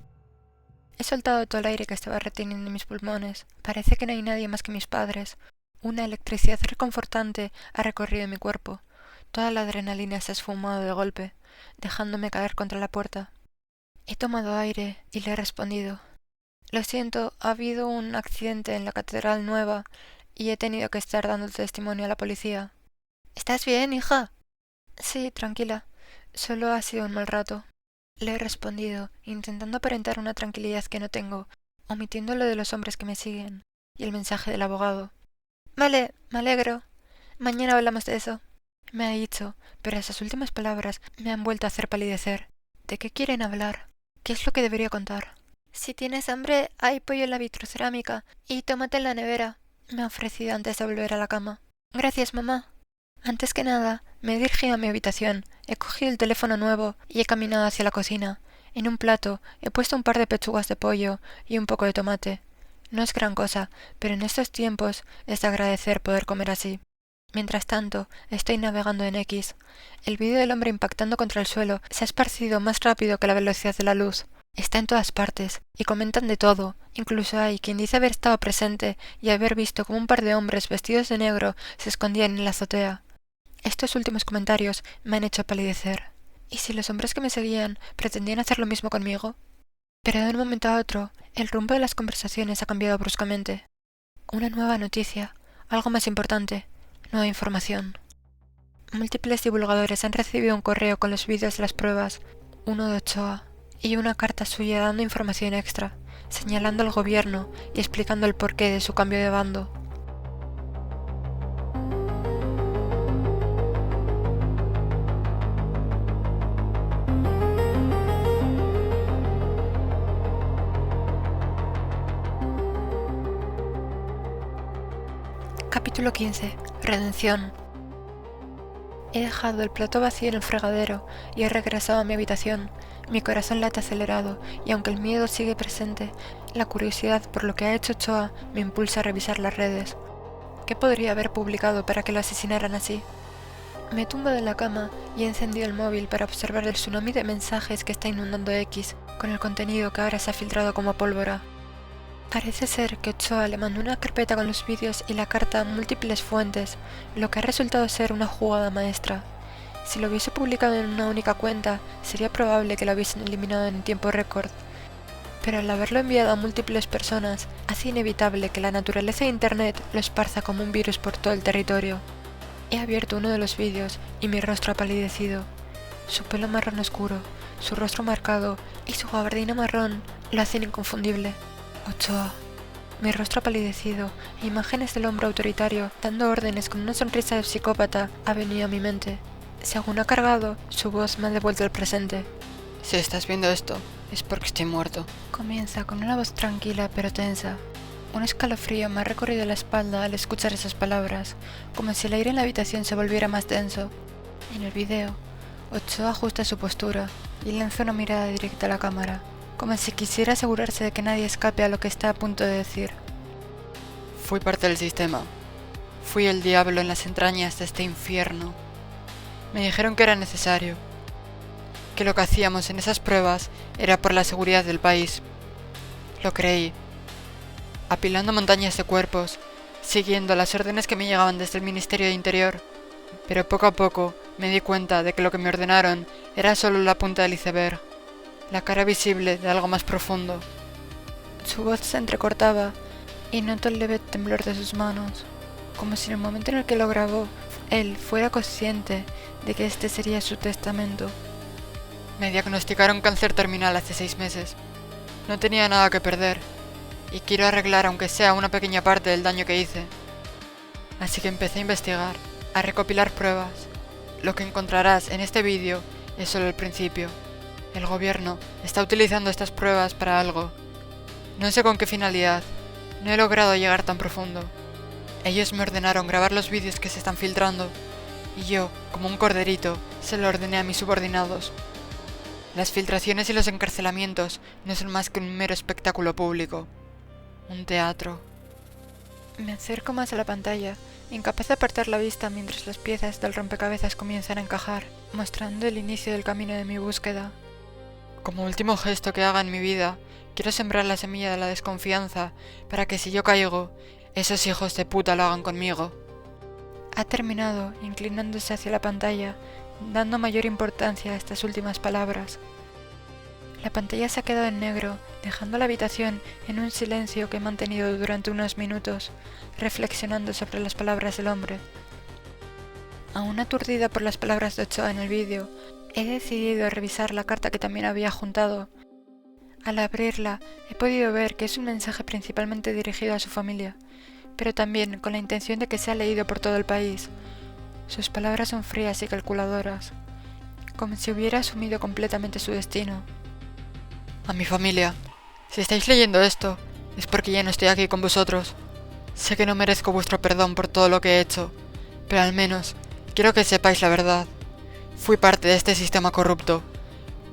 He soltado todo el aire que estaba reteniendo en mis pulmones. Parece que no hay nadie más que mis padres. Una electricidad reconfortante ha recorrido mi cuerpo. Toda la adrenalina se ha esfumado de golpe, dejándome caer contra la puerta. He tomado aire y le he respondido. Lo siento, ha habido un accidente en la Catedral Nueva y he tenido que estar dando testimonio a la policía. ¿Estás bien, hija? Sí, tranquila. Solo ha sido un mal rato. Le he respondido, intentando aparentar una tranquilidad que no tengo, omitiendo lo de los hombres que me siguen, y el mensaje del abogado. Vale, me alegro. Mañana hablamos de eso, me ha dicho, pero esas últimas palabras me han vuelto a hacer palidecer. ¿De qué quieren hablar? ¿Qué es lo que debería contar? Si tienes hambre, hay pollo en la vitrocerámica, y tómate en la nevera, me ha ofrecido antes de volver a la cama. Gracias, mamá. Antes que nada, me he dirigido a mi habitación, he cogido el teléfono nuevo y he caminado hacia la cocina. En un plato he puesto un par de pechugas de pollo y un poco de tomate. No es gran cosa, pero en estos tiempos es de agradecer poder comer así. Mientras tanto, estoy navegando en X. El vídeo del hombre impactando contra el suelo se ha esparcido más rápido que la velocidad de la luz. Está en todas partes, y comentan de todo. Incluso hay quien dice haber estado presente y haber visto cómo un par de hombres vestidos de negro se escondían en la azotea. Estos últimos comentarios me han hecho palidecer. ¿Y si los hombres que me seguían pretendían hacer lo mismo conmigo? Pero de un momento a otro, el rumbo de las conversaciones ha cambiado bruscamente. Una nueva noticia, algo más importante, nueva información. Múltiples divulgadores han recibido un correo con los vídeos de las pruebas, uno de Ochoa, y una carta suya dando información extra, señalando al gobierno y explicando el porqué de su cambio de bando. Capítulo 15. Redención. He dejado el plato vacío en el fregadero y he regresado a mi habitación. Mi corazón late acelerado y aunque el miedo sigue presente, la curiosidad por lo que ha hecho Ochoa me impulsa a revisar las redes. ¿Qué podría haber publicado para que lo asesinaran así? Me he tumbado en la cama y he encendido el móvil para observar el tsunami de mensajes que está inundando X, con el contenido que ahora se ha filtrado como pólvora. Parece ser que Ochoa le mandó una carpeta con los vídeos y la carta a múltiples fuentes, lo que ha resultado ser una jugada maestra. Si lo hubiese publicado en una única cuenta, sería probable que lo hubiesen eliminado en tiempo récord. Pero al haberlo enviado a múltiples personas, hace inevitable que la naturaleza de Internet lo esparza como un virus por todo el territorio. He abierto uno de los vídeos y mi rostro ha palidecido. Su pelo marrón oscuro, su rostro marcado y su gabardina marrón lo hacen inconfundible. Ochoa. Mi rostro ha palidecido e imágenes del hombre autoritario dando órdenes con una sonrisa de psicópata ha venido a mi mente. Según ha cargado, su voz me ha devuelto al presente. Si estás viendo esto, es porque estoy muerto. Comienza con una voz tranquila pero tensa. Un escalofrío me ha recorrido la espalda al escuchar esas palabras, como si el aire en la habitación se volviera más denso. En el video, Ochoa ajusta su postura y lanza una mirada directa a la cámara. como si quisiera asegurarse de que nadie escape a lo que está a punto de decir. Fui parte del sistema. Fui el diablo en las entrañas de este infierno. Me dijeron que era necesario, que lo que hacíamos en esas pruebas era por la seguridad del país. Lo creí, apilando montañas de cuerpos, siguiendo las órdenes que me llegaban desde el Ministerio de Interior, pero poco a poco me di cuenta de que lo que me ordenaron era solo la punta del iceberg, la cara visible de algo más profundo. Su voz se entrecortaba y notó el leve temblor de sus manos, como si en el momento en el que lo grabó, él fuera consciente de que este sería su testamento. Me diagnosticaron cáncer terminal hace 6 meses. No tenía nada que perder, y quiero arreglar aunque sea una pequeña parte del daño que hice. Así que empecé a investigar, a recopilar pruebas. Lo que encontrarás en este vídeo es solo el principio. El gobierno está utilizando estas pruebas para algo. No sé con qué finalidad, no he logrado llegar tan profundo. Ellos me ordenaron grabar los vídeos que se están filtrando, y yo, como un corderito, se lo ordené a mis subordinados. Las filtraciones y los encarcelamientos no son más que un mero espectáculo público. Un teatro. Me acerco más a la pantalla, incapaz de apartar la vista mientras las piezas del rompecabezas comienzan a encajar, mostrando el inicio del camino de mi búsqueda. Como último gesto que haga en mi vida, quiero sembrar la semilla de la desconfianza para que si yo caigo, esos hijos de puta lo hagan conmigo. Ha terminado, inclinándose hacia la pantalla, dando mayor importancia a estas últimas palabras. La pantalla se ha quedado en negro, dejando la habitación en un silencio que he mantenido durante unos minutos, reflexionando sobre las palabras del hombre. Aún aturdida por las palabras de Ochoa en el vídeo, he decidido revisar la carta que también había juntado. Al abrirla, he podido ver que es un mensaje principalmente dirigido a su familia, pero también con la intención de que sea leído por todo el país. Sus palabras son frías y calculadoras, como si hubiera asumido completamente su destino. A mi familia, si estáis leyendo esto, es porque ya no estoy aquí con vosotros. Sé que no merezco vuestro perdón por todo lo que he hecho, pero al menos quiero que sepáis la verdad. Fui parte de este sistema corrupto,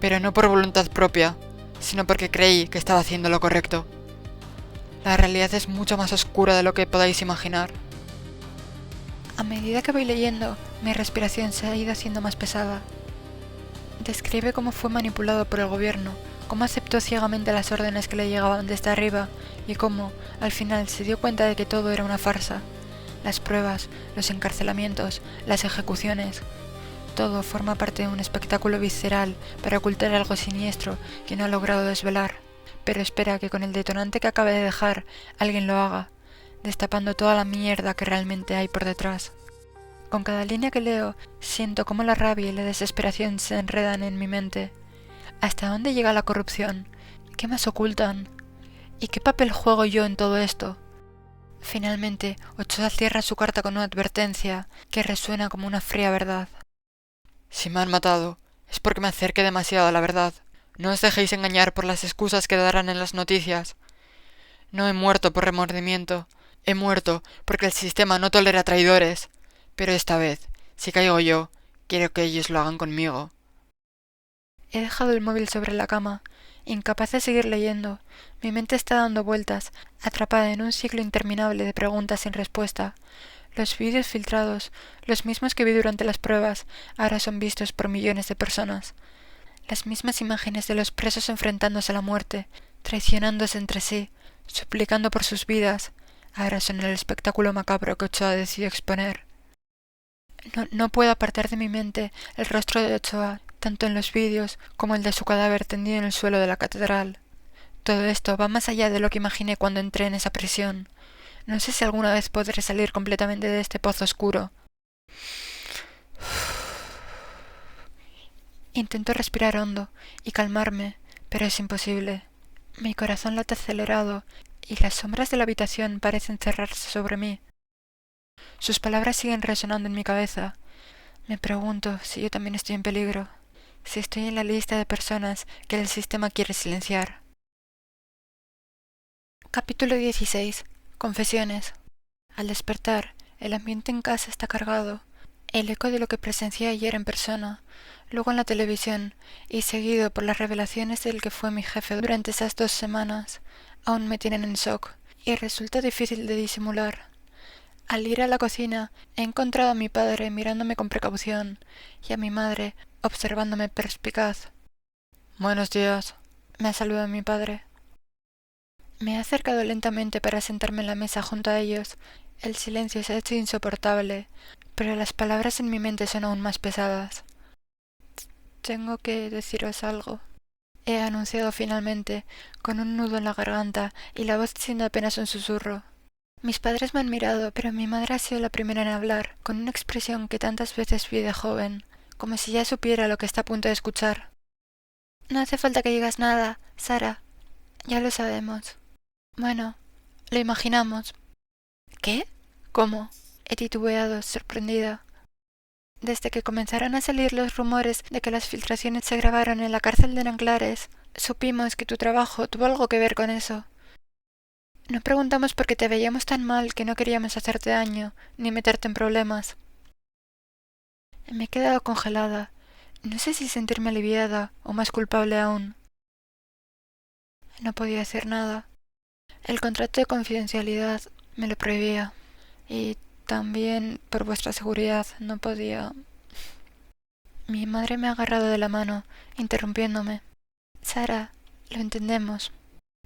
pero no por voluntad propia, sino porque creí que estaba haciendo lo correcto. La realidad es mucho más oscura de lo que podáis imaginar. A medida que voy leyendo, mi respiración se ha ido haciendo más pesada. Describe cómo fue manipulado por el gobierno, cómo aceptó ciegamente las órdenes que le llegaban desde arriba y cómo, al final, se dio cuenta de que todo era una farsa. Las pruebas, los encarcelamientos, las ejecuciones. Todo forma parte de un espectáculo visceral para ocultar algo siniestro que no ha logrado desvelar, pero espera que con el detonante que acaba de dejar alguien lo haga, destapando toda la mierda que realmente hay por detrás. Con cada línea que leo, siento cómo la rabia y la desesperación se enredan en mi mente. ¿Hasta dónde llega la corrupción? ¿Qué más ocultan? ¿Y qué papel juego yo en todo esto? Finalmente, Ochoa cierra su carta con una advertencia que resuena como una fría verdad. Si me han matado, es porque me acerqué demasiado a la verdad. No os dejéis engañar por las excusas que darán en las noticias. No he muerto por remordimiento. He muerto porque el sistema no tolera traidores. Pero esta vez, si caigo yo, quiero que ellos lo hagan conmigo. He dejado el móvil sobre la cama, incapaz de seguir leyendo. Mi mente está dando vueltas, atrapada en un ciclo interminable de preguntas sin respuesta. Los vídeos filtrados, los mismos que vi durante las pruebas, ahora son vistos por millones de personas. Las mismas imágenes de los presos enfrentándose a la muerte, traicionándose entre sí, suplicando por sus vidas, ahora son el espectáculo macabro que Ochoa decidió exponer. No puedo apartar de mi mente el rostro de Ochoa, tanto en los vídeos como el de su cadáver tendido en el suelo de la catedral. Todo esto va más allá de lo que imaginé cuando entré en esa prisión. No sé si alguna vez podré salir completamente de este pozo oscuro. Intento respirar hondo y calmarme, pero es imposible. Mi corazón late acelerado y las sombras de la habitación parecen cerrarse sobre mí. Sus palabras siguen resonando en mi cabeza. Me pregunto si yo también estoy en peligro, si estoy en la lista de personas que el sistema quiere silenciar. Capítulo 16. Confesiones. Al despertar, el ambiente en casa está cargado. El eco de lo que presencié ayer en persona, luego en la televisión y seguido por las revelaciones del que fue mi jefe durante esas 2 semanas, aún me tienen en shock y resulta difícil de disimular. Al ir a la cocina he encontrado a mi padre mirándome con precaución y a mi madre observándome perspicaz. «Buenos días», me saludó mi padre. Me he acercado lentamente para sentarme en la mesa junto a ellos. El silencio se ha hecho insoportable, pero las palabras en mi mente son aún más pesadas. «Tengo que deciros algo», he anunciado finalmente, con un nudo en la garganta y la voz siendo apenas un susurro. Mis padres me han mirado, pero mi madre ha sido la primera en hablar, con una expresión que tantas veces vi de joven, como si ya supiera lo que está a punto de escuchar. «No hace falta que digas nada, Sara. Ya lo sabemos». «Bueno, lo imaginamos». «¿Qué? ¿Cómo?», he titubeado, sorprendida. Desde que comenzaron a salir los rumores de que las filtraciones se grabaron en la cárcel de Nanclares, supimos que tu trabajo tuvo algo que ver con eso. No preguntamos porque te veíamos tan mal que no queríamos hacerte daño, ni meterte en problemas. Me he quedado congelada. No sé si sentirme aliviada o más culpable aún. No podía hacer nada. El contrato de confidencialidad me lo prohibía. Y también, por vuestra seguridad, no podía... Mi madre me ha agarrado de la mano, interrumpiéndome. «Sara, lo entendemos.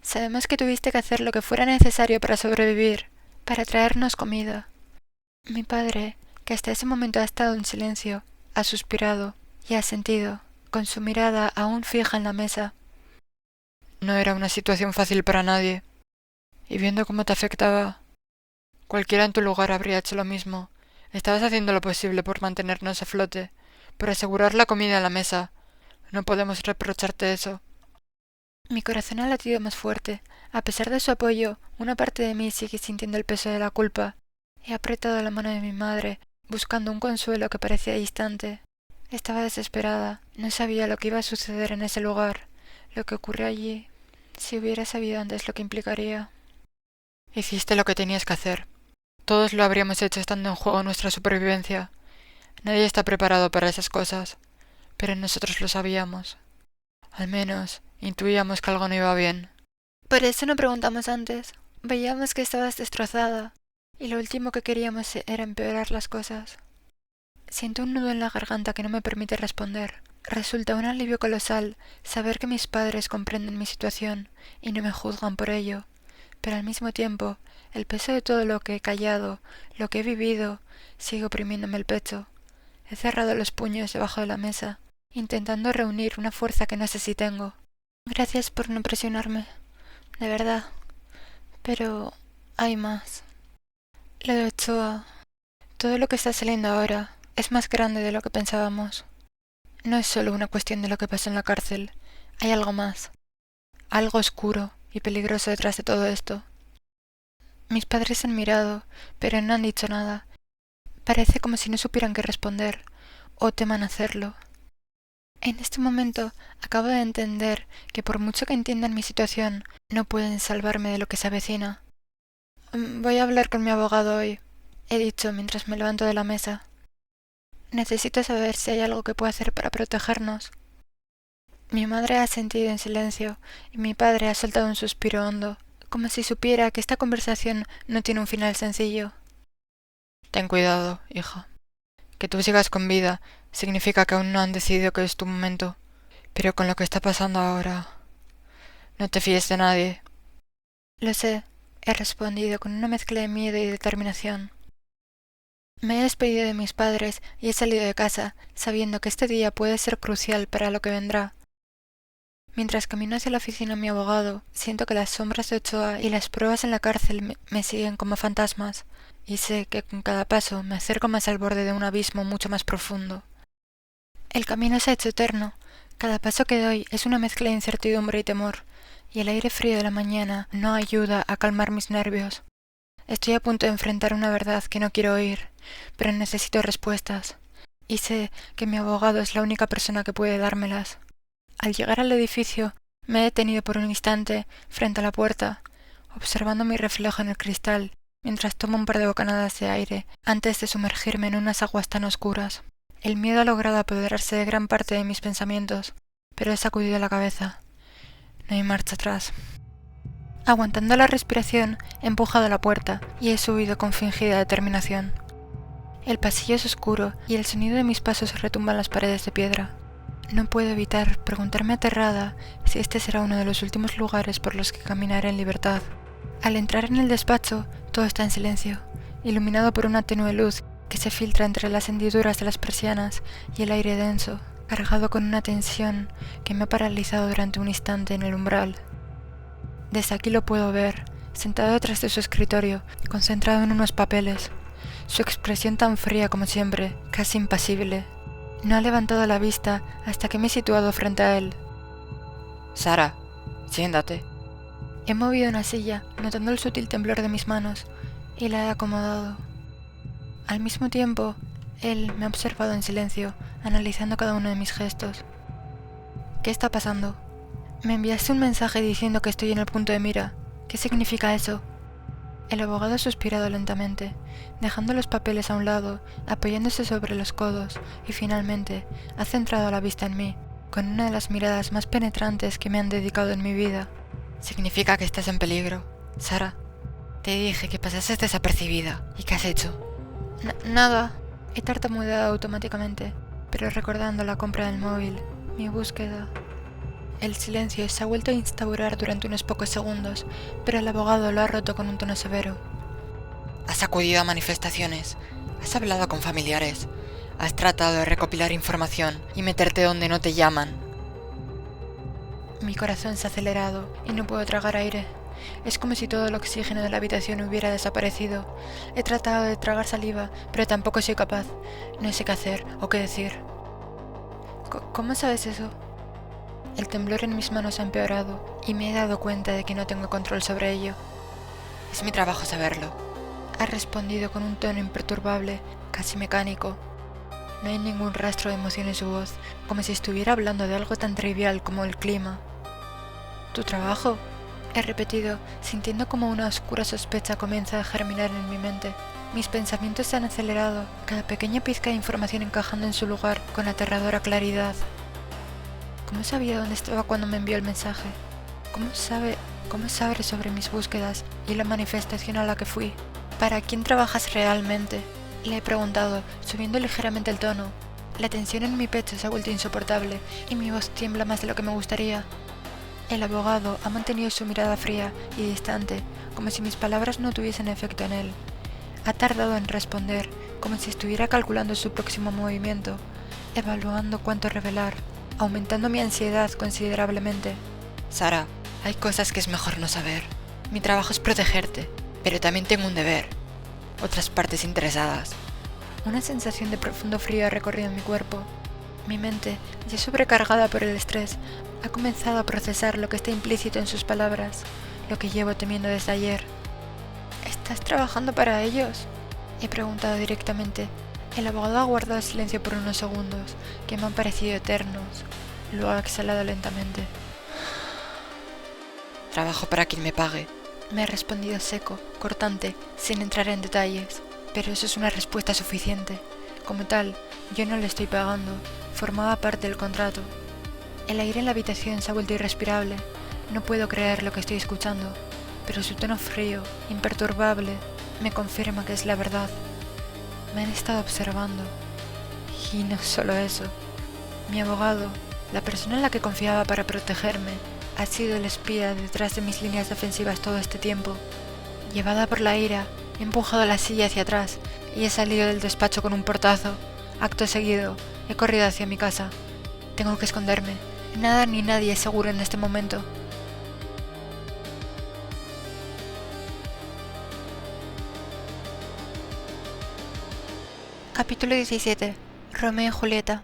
Sabemos que tuviste que hacer lo que fuera necesario para sobrevivir, para traernos comida». Mi padre, que hasta ese momento ha estado en silencio, ha suspirado y ha sentido, con su mirada aún fija en la mesa. «No era una situación fácil para nadie. Y viendo cómo te afectaba, cualquiera en tu lugar habría hecho lo mismo. Estabas haciendo lo posible por mantenernos a flote, por asegurar la comida en la mesa. No podemos reprocharte eso». Mi corazón ha latido más fuerte. A pesar de su apoyo, una parte de mí sigue sintiendo el peso de la culpa. He apretado la mano de mi madre, buscando un consuelo que parecía distante. Estaba desesperada. No sabía lo que iba a suceder en ese lugar, lo que ocurrió allí. Si hubiera sabido antes lo que implicaría. Hiciste lo que tenías que hacer. Todos lo habríamos hecho estando en juego nuestra supervivencia. Nadie está preparado para esas cosas, pero nosotros lo sabíamos. Al menos intuíamos que algo no iba bien. Por eso no preguntamos antes. Veíamos que estabas destrozada, y lo último que queríamos era empeorar las cosas. Siento un nudo en la garganta que no me permite responder. Resulta un alivio colosal saber que mis padres comprenden mi situación y no me juzgan por ello, pero al mismo tiempo el peso de todo lo que he callado, lo que he vivido, sigue oprimiéndome el pecho. He cerrado los puños debajo de la mesa, intentando reunir una fuerza que no sé si tengo. Gracias por no presionarme, de verdad. Pero hay más. Lo de Ochoa, todo lo que está saliendo ahora, es más grande de lo que pensábamos. No es solo una cuestión de lo que pasó en la cárcel, hay algo más. Algo oscuro y peligroso detrás de todo esto. Mis padres han mirado, pero no han dicho nada. Parece como si no supieran qué responder, o teman hacerlo. En este momento acabo de entender que por mucho que entiendan mi situación, no pueden salvarme de lo que se avecina. Voy a hablar con mi abogado hoy, he dicho mientras me levanto de la mesa. Necesito saber si hay algo que pueda hacer para protegernos. Mi madre ha asentido en silencio y mi padre ha soltado un suspiro hondo, como si supiera que esta conversación no tiene un final sencillo. Ten cuidado, hija. Que tú sigas con vida significa que aún no han decidido que es tu momento, pero con lo que está pasando ahora, no te fíes de nadie. Lo sé, he respondido con una mezcla de miedo y determinación. Me he despedido de mis padres y he salido de casa, sabiendo que este día puede ser crucial para lo que vendrá. Mientras camino hacia la oficina de mi abogado, siento que las sombras de Ochoa y las pruebas en la cárcel me siguen como fantasmas, y sé que con cada paso me acerco más al borde de un abismo mucho más profundo. El camino se ha hecho eterno. Cada paso que doy es una mezcla de incertidumbre y temor, y el aire frío de la mañana no ayuda a calmar mis nervios. Estoy a punto de enfrentar una verdad que no quiero oír, pero necesito respuestas, y sé que mi abogado es la única persona que puede dármelas. Al llegar al edificio, me he detenido por un instante frente a la puerta, observando mi reflejo en el cristal, mientras tomo un par de bocanadas de aire antes de sumergirme en unas aguas tan oscuras. El miedo ha logrado apoderarse de gran parte de mis pensamientos, pero he sacudido la cabeza. No hay marcha atrás. Aguantando la respiración, he empujado la puerta y he subido con fingida determinación. El pasillo es oscuro y el sonido de mis pasos retumba en las paredes de piedra. No puedo evitar preguntarme aterrada si este será uno de los últimos lugares por los que caminaré en libertad. Al entrar en el despacho, todo está en silencio, iluminado por una tenue luz que se filtra entre las hendiduras de las persianas y el aire denso, cargado con una tensión que me ha paralizado durante un instante en el umbral. Desde aquí lo puedo ver, sentado detrás de su escritorio, concentrado en unos papeles. Su expresión tan fría como siempre, casi impasible. No ha levantado la vista hasta que me he situado frente a él. Sara, siéntate. He movido una silla, notando el sutil temblor de mis manos, y la he acomodado. Al mismo tiempo, él me ha observado en silencio, analizando cada uno de mis gestos. ¿Qué está pasando? Me enviaste un mensaje diciendo que estoy en el punto de mira. ¿Qué significa eso? El abogado ha suspirado lentamente, dejando los papeles a un lado, apoyándose sobre los codos, y finalmente ha centrado la vista en mí, con una de las miradas más penetrantes que me han dedicado en mi vida. Significa que estás en peligro, Sara. Te dije que pasases desapercibida. ¿Y qué has hecho? Nada. He tartamudeado automáticamente, pero recordando la compra del móvil, mi búsqueda. El silencio se ha vuelto a instaurar durante unos pocos segundos, pero el abogado lo ha roto con un tono severo. Has acudido a manifestaciones, has hablado con familiares, has tratado de recopilar información y meterte donde no te llaman. Mi corazón se ha acelerado y no puedo tragar aire. Es como si todo el oxígeno de la habitación hubiera desaparecido. He tratado de tragar saliva, pero tampoco soy capaz. No sé qué hacer o qué decir. ¿Cómo sabes eso? El temblor en mis manos ha empeorado y me he dado cuenta de que no tengo control sobre ello. Es mi trabajo saberlo. Ha respondido con un tono imperturbable, casi mecánico. No hay ningún rastro de emoción en su voz, como si estuviera hablando de algo tan trivial como el clima. ¿Tu trabajo? He repetido, sintiendo como una oscura sospecha comienza a germinar en mi mente. Mis pensamientos se han acelerado, cada pequeña pizca de información encajando en su lugar con aterradora claridad. ¿Cómo sabía dónde estaba cuando me envió el mensaje? ¿Cómo sabe sobre mis búsquedas y la manifestación a la que fui? ¿Para quién trabajas realmente? Le he preguntado, subiendo ligeramente el tono. La tensión en mi pecho se ha vuelto insoportable y mi voz tiembla más de lo que me gustaría. El abogado ha mantenido su mirada fría y distante, como si mis palabras no tuviesen efecto en él. Ha tardado en responder, como si estuviera calculando su próximo movimiento, evaluando cuánto revelar, aumentando mi ansiedad considerablemente. Sara, hay cosas que es mejor no saber. Mi trabajo es protegerte, pero también tengo un deber. Otras partes interesadas. Una sensación de profundo frío ha recorrido mi cuerpo. Mi mente, ya sobrecargada por el estrés, ha comenzado a procesar lo que está implícito en sus palabras, lo que llevo temiendo desde ayer. ¿Estás trabajando para ellos? He preguntado directamente. El abogado ha guardado silencio por unos segundos, que me han parecido eternos. Lo ha exhalado lentamente. Trabajo para quien me pague. Me ha respondido seco, cortante, sin entrar en detalles. Pero eso es una respuesta suficiente. Como tal, yo no le estoy pagando. Formaba parte del contrato. El aire en la habitación se ha vuelto irrespirable. No puedo creer lo que estoy escuchando, pero su tono frío, imperturbable, me confirma que es la verdad. Me han estado observando. Y no solo eso. Mi abogado, la persona en la que confiaba para protegerme, ha sido el espía detrás de mis líneas defensivas todo este tiempo. Llevada por la ira, he empujado la silla hacia atrás y he salido del despacho con un portazo. Acto seguido, he corrido hacia mi casa. Tengo que esconderme. Nada ni nadie es seguro en este momento. Capítulo 17. Romeo y Julieta.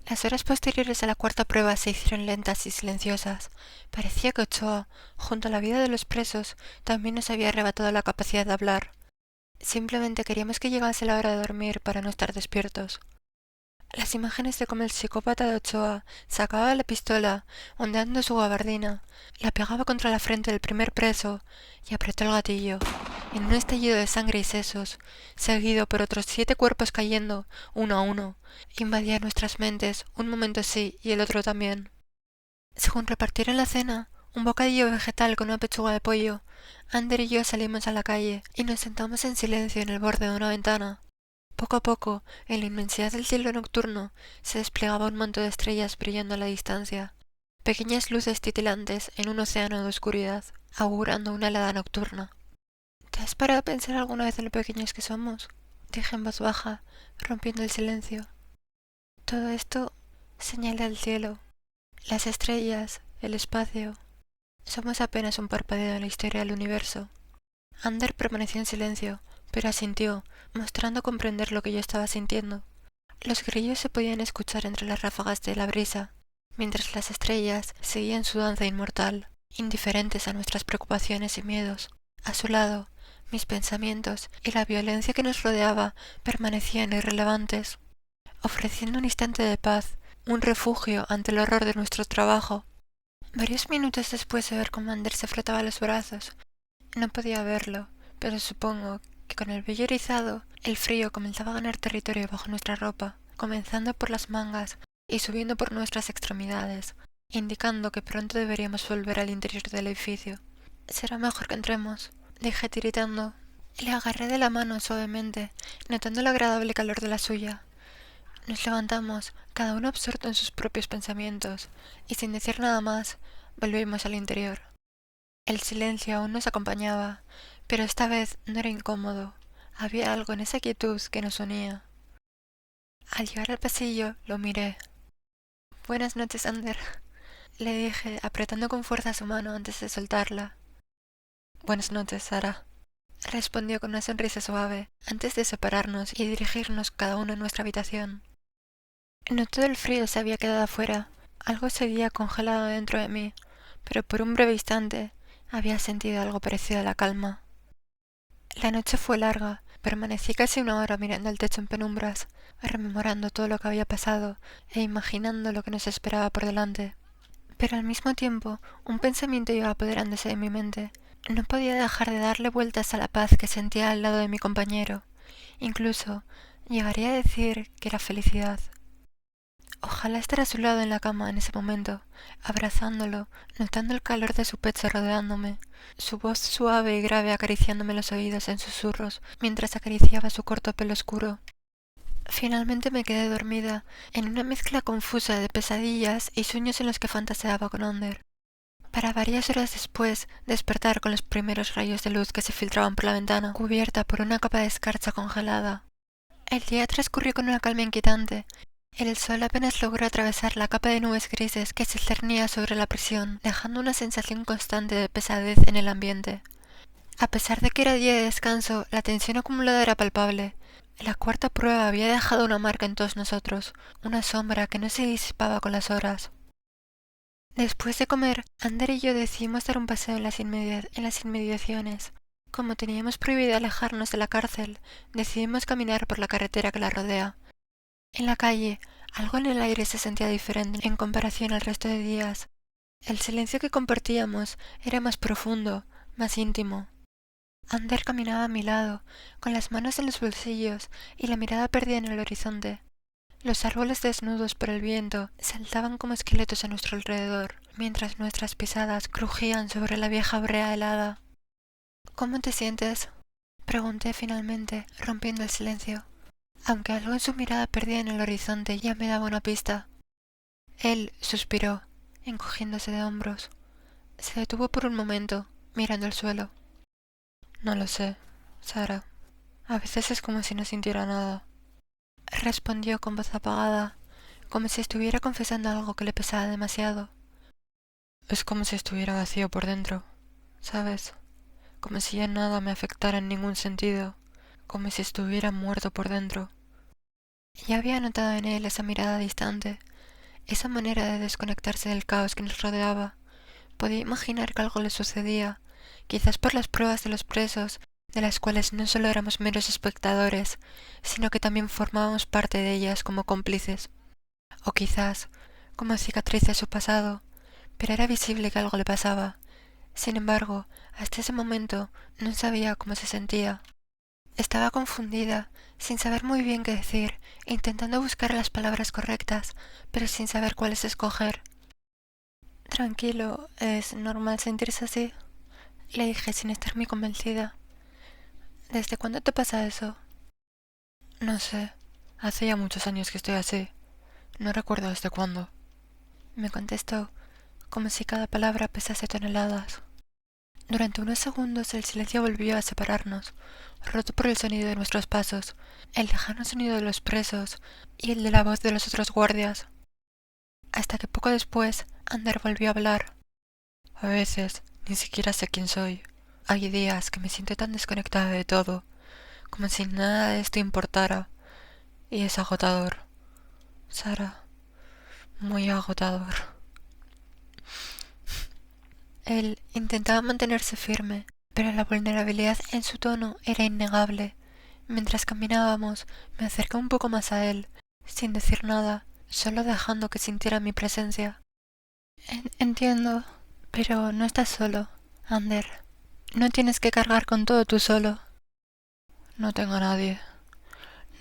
Las horas posteriores a la cuarta prueba se hicieron lentas y silenciosas. Parecía que Ochoa, junto a la vida de los presos, también nos había arrebatado la capacidad de hablar. Simplemente queríamos que llegase la hora de dormir para no estar despiertos. Las imágenes de cómo el psicópata de Ochoa sacaba la pistola, ondeando su gabardina, la pegaba contra la frente del primer preso y apretó el gatillo. En un estallido de sangre y sesos, seguido por otros 7 cuerpos cayendo, uno a uno, invadía nuestras mentes, un momento sí y el otro también. Según repartieron la cena, un bocadillo vegetal con una pechuga de pollo, Ander y yo salimos a la calle y nos sentamos en silencio en el borde de una ventana. Poco a poco, en la inmensidad del cielo nocturno, se desplegaba un manto de estrellas brillando a la distancia, pequeñas luces titilantes en un océano de oscuridad, augurando una helada nocturna. ¿Te has parado a pensar alguna vez en lo pequeños que somos? Dije en voz baja, rompiendo el silencio. Todo esto señala al cielo, las estrellas, el espacio. Somos apenas un parpadeo en la historia del universo. Ander permaneció en silencio, pero asintió, mostrando comprender lo que yo estaba sintiendo. Los grillos se podían escuchar entre las ráfagas de la brisa, mientras las estrellas seguían su danza inmortal, indiferentes a nuestras preocupaciones y miedos. A su lado, mis pensamientos y la violencia que nos rodeaba permanecían irrelevantes, ofreciendo un instante de paz, un refugio ante el horror de nuestro trabajo. Varios minutos después de ver cómo Ander se frotaba los brazos, no podía verlo, pero supongo que con el vello erizado, el frío comenzaba a ganar territorio bajo nuestra ropa, comenzando por las mangas y subiendo por nuestras extremidades, indicando que pronto deberíamos volver al interior del edificio. Será mejor que entremos, dije tiritando. Le agarré de la mano suavemente, notando el agradable calor de la suya. Nos levantamos, cada uno absorto en sus propios pensamientos, y sin decir nada más, volvimos al interior. El silencio aún nos acompañaba, pero esta vez no era incómodo. Había algo en esa quietud que nos unía. Al llegar al pasillo, lo miré. «Buenas noches, Ander», le dije, apretando con fuerza su mano antes de soltarla. «Buenas noches, Sara», respondió con una sonrisa suave, antes de separarnos y dirigirnos cada uno a nuestra habitación. No todo el frío se había quedado afuera, algo seguía congelado dentro de mí, pero por un breve instante había sentido algo parecido a la calma. La noche fue larga, permanecí casi 1 hora mirando el techo en penumbras, rememorando todo lo que había pasado e imaginando lo que nos esperaba por delante. Pero al mismo tiempo, un pensamiento iba apoderándose de mi mente. No podía dejar de darle vueltas a la paz que sentía al lado de mi compañero. Incluso llegaría a decir que era felicidad. Ojalá estar a su lado en la cama en ese momento, abrazándolo, notando el calor de su pecho rodeándome, su voz suave y grave acariciándome los oídos en susurros mientras acariciaba su corto pelo oscuro. Finalmente me quedé dormida, en una mezcla confusa de pesadillas y sueños en los que fantaseaba con Ander, para varias horas después despertar con los primeros rayos de luz que se filtraban por la ventana, cubierta por una capa de escarcha congelada. El día transcurrió con una calma inquietante. El sol apenas logró atravesar la capa de nubes grises que se cernía sobre la prisión, dejando una sensación constante de pesadez en el ambiente. A pesar de que era día de descanso, la tensión acumulada era palpable. La cuarta prueba había dejado una marca en todos nosotros, una sombra que no se disipaba con las horas. Después de comer, Ander y yo decidimos dar un paseo en las inmediaciones. Como teníamos prohibido alejarnos de la cárcel, decidimos caminar por la carretera que la rodea. En la calle, algo en el aire se sentía diferente en comparación al resto de días. El silencio que compartíamos era más profundo, más íntimo. Ander caminaba a mi lado, con las manos en los bolsillos y la mirada perdida en el horizonte. Los árboles desnudos por el viento saltaban como esqueletos a nuestro alrededor, mientras nuestras pisadas crujían sobre la vieja brea helada. «¿Cómo te sientes?», pregunté finalmente, rompiendo el silencio, aunque algo en su mirada perdida en el horizonte ya me daba una pista. Él suspiró, encogiéndose de hombros. Se detuvo por un momento, mirando el suelo. «No lo sé, Sara. A veces es como si no sintiera nada», respondió con voz apagada, como si estuviera confesando algo que le pesaba demasiado. «Es como si estuviera vacío por dentro, ¿sabes? Como si ya nada me afectara en ningún sentido, como si estuviera muerto por dentro». Ya había notado en él esa mirada distante, esa manera de desconectarse del caos que nos rodeaba. Podía imaginar que algo le sucedía, quizás por las pruebas de los presos de las cuales no solo éramos meros espectadores, sino que también formábamos parte de ellas como cómplices, o quizás como cicatriz de su pasado, pero era visible que algo le pasaba. Sin embargo, hasta ese momento no sabía cómo se sentía. Estaba confundida, sin saber muy bien qué decir, intentando buscar las palabras correctas, pero sin saber cuáles escoger. Tranquilo, es normal sentirse así, le dije sin estar muy convencida. ¿Desde cuándo te pasa eso? No sé, hace ya muchos años que estoy así. No recuerdo desde cuándo. Me contestó, como si cada palabra pesase toneladas. Durante unos segundos el silencio volvió a separarnos, roto por el sonido de nuestros pasos, el lejano sonido de los presos y el de la voz de los otros guardias. Hasta que poco después Ander volvió a hablar. A veces ni siquiera sé quién soy. Hay días que me siento tan desconectada de todo, como si nada de esto importara, y es agotador. Sara, muy agotador. Él intentaba mantenerse firme, pero la vulnerabilidad en su tono era innegable. Mientras caminábamos, me acerqué un poco más a él, sin decir nada, solo dejando que sintiera mi presencia. Entiendo, pero no estás solo, Ander. No tienes que cargar con todo tú solo. No tengo a nadie.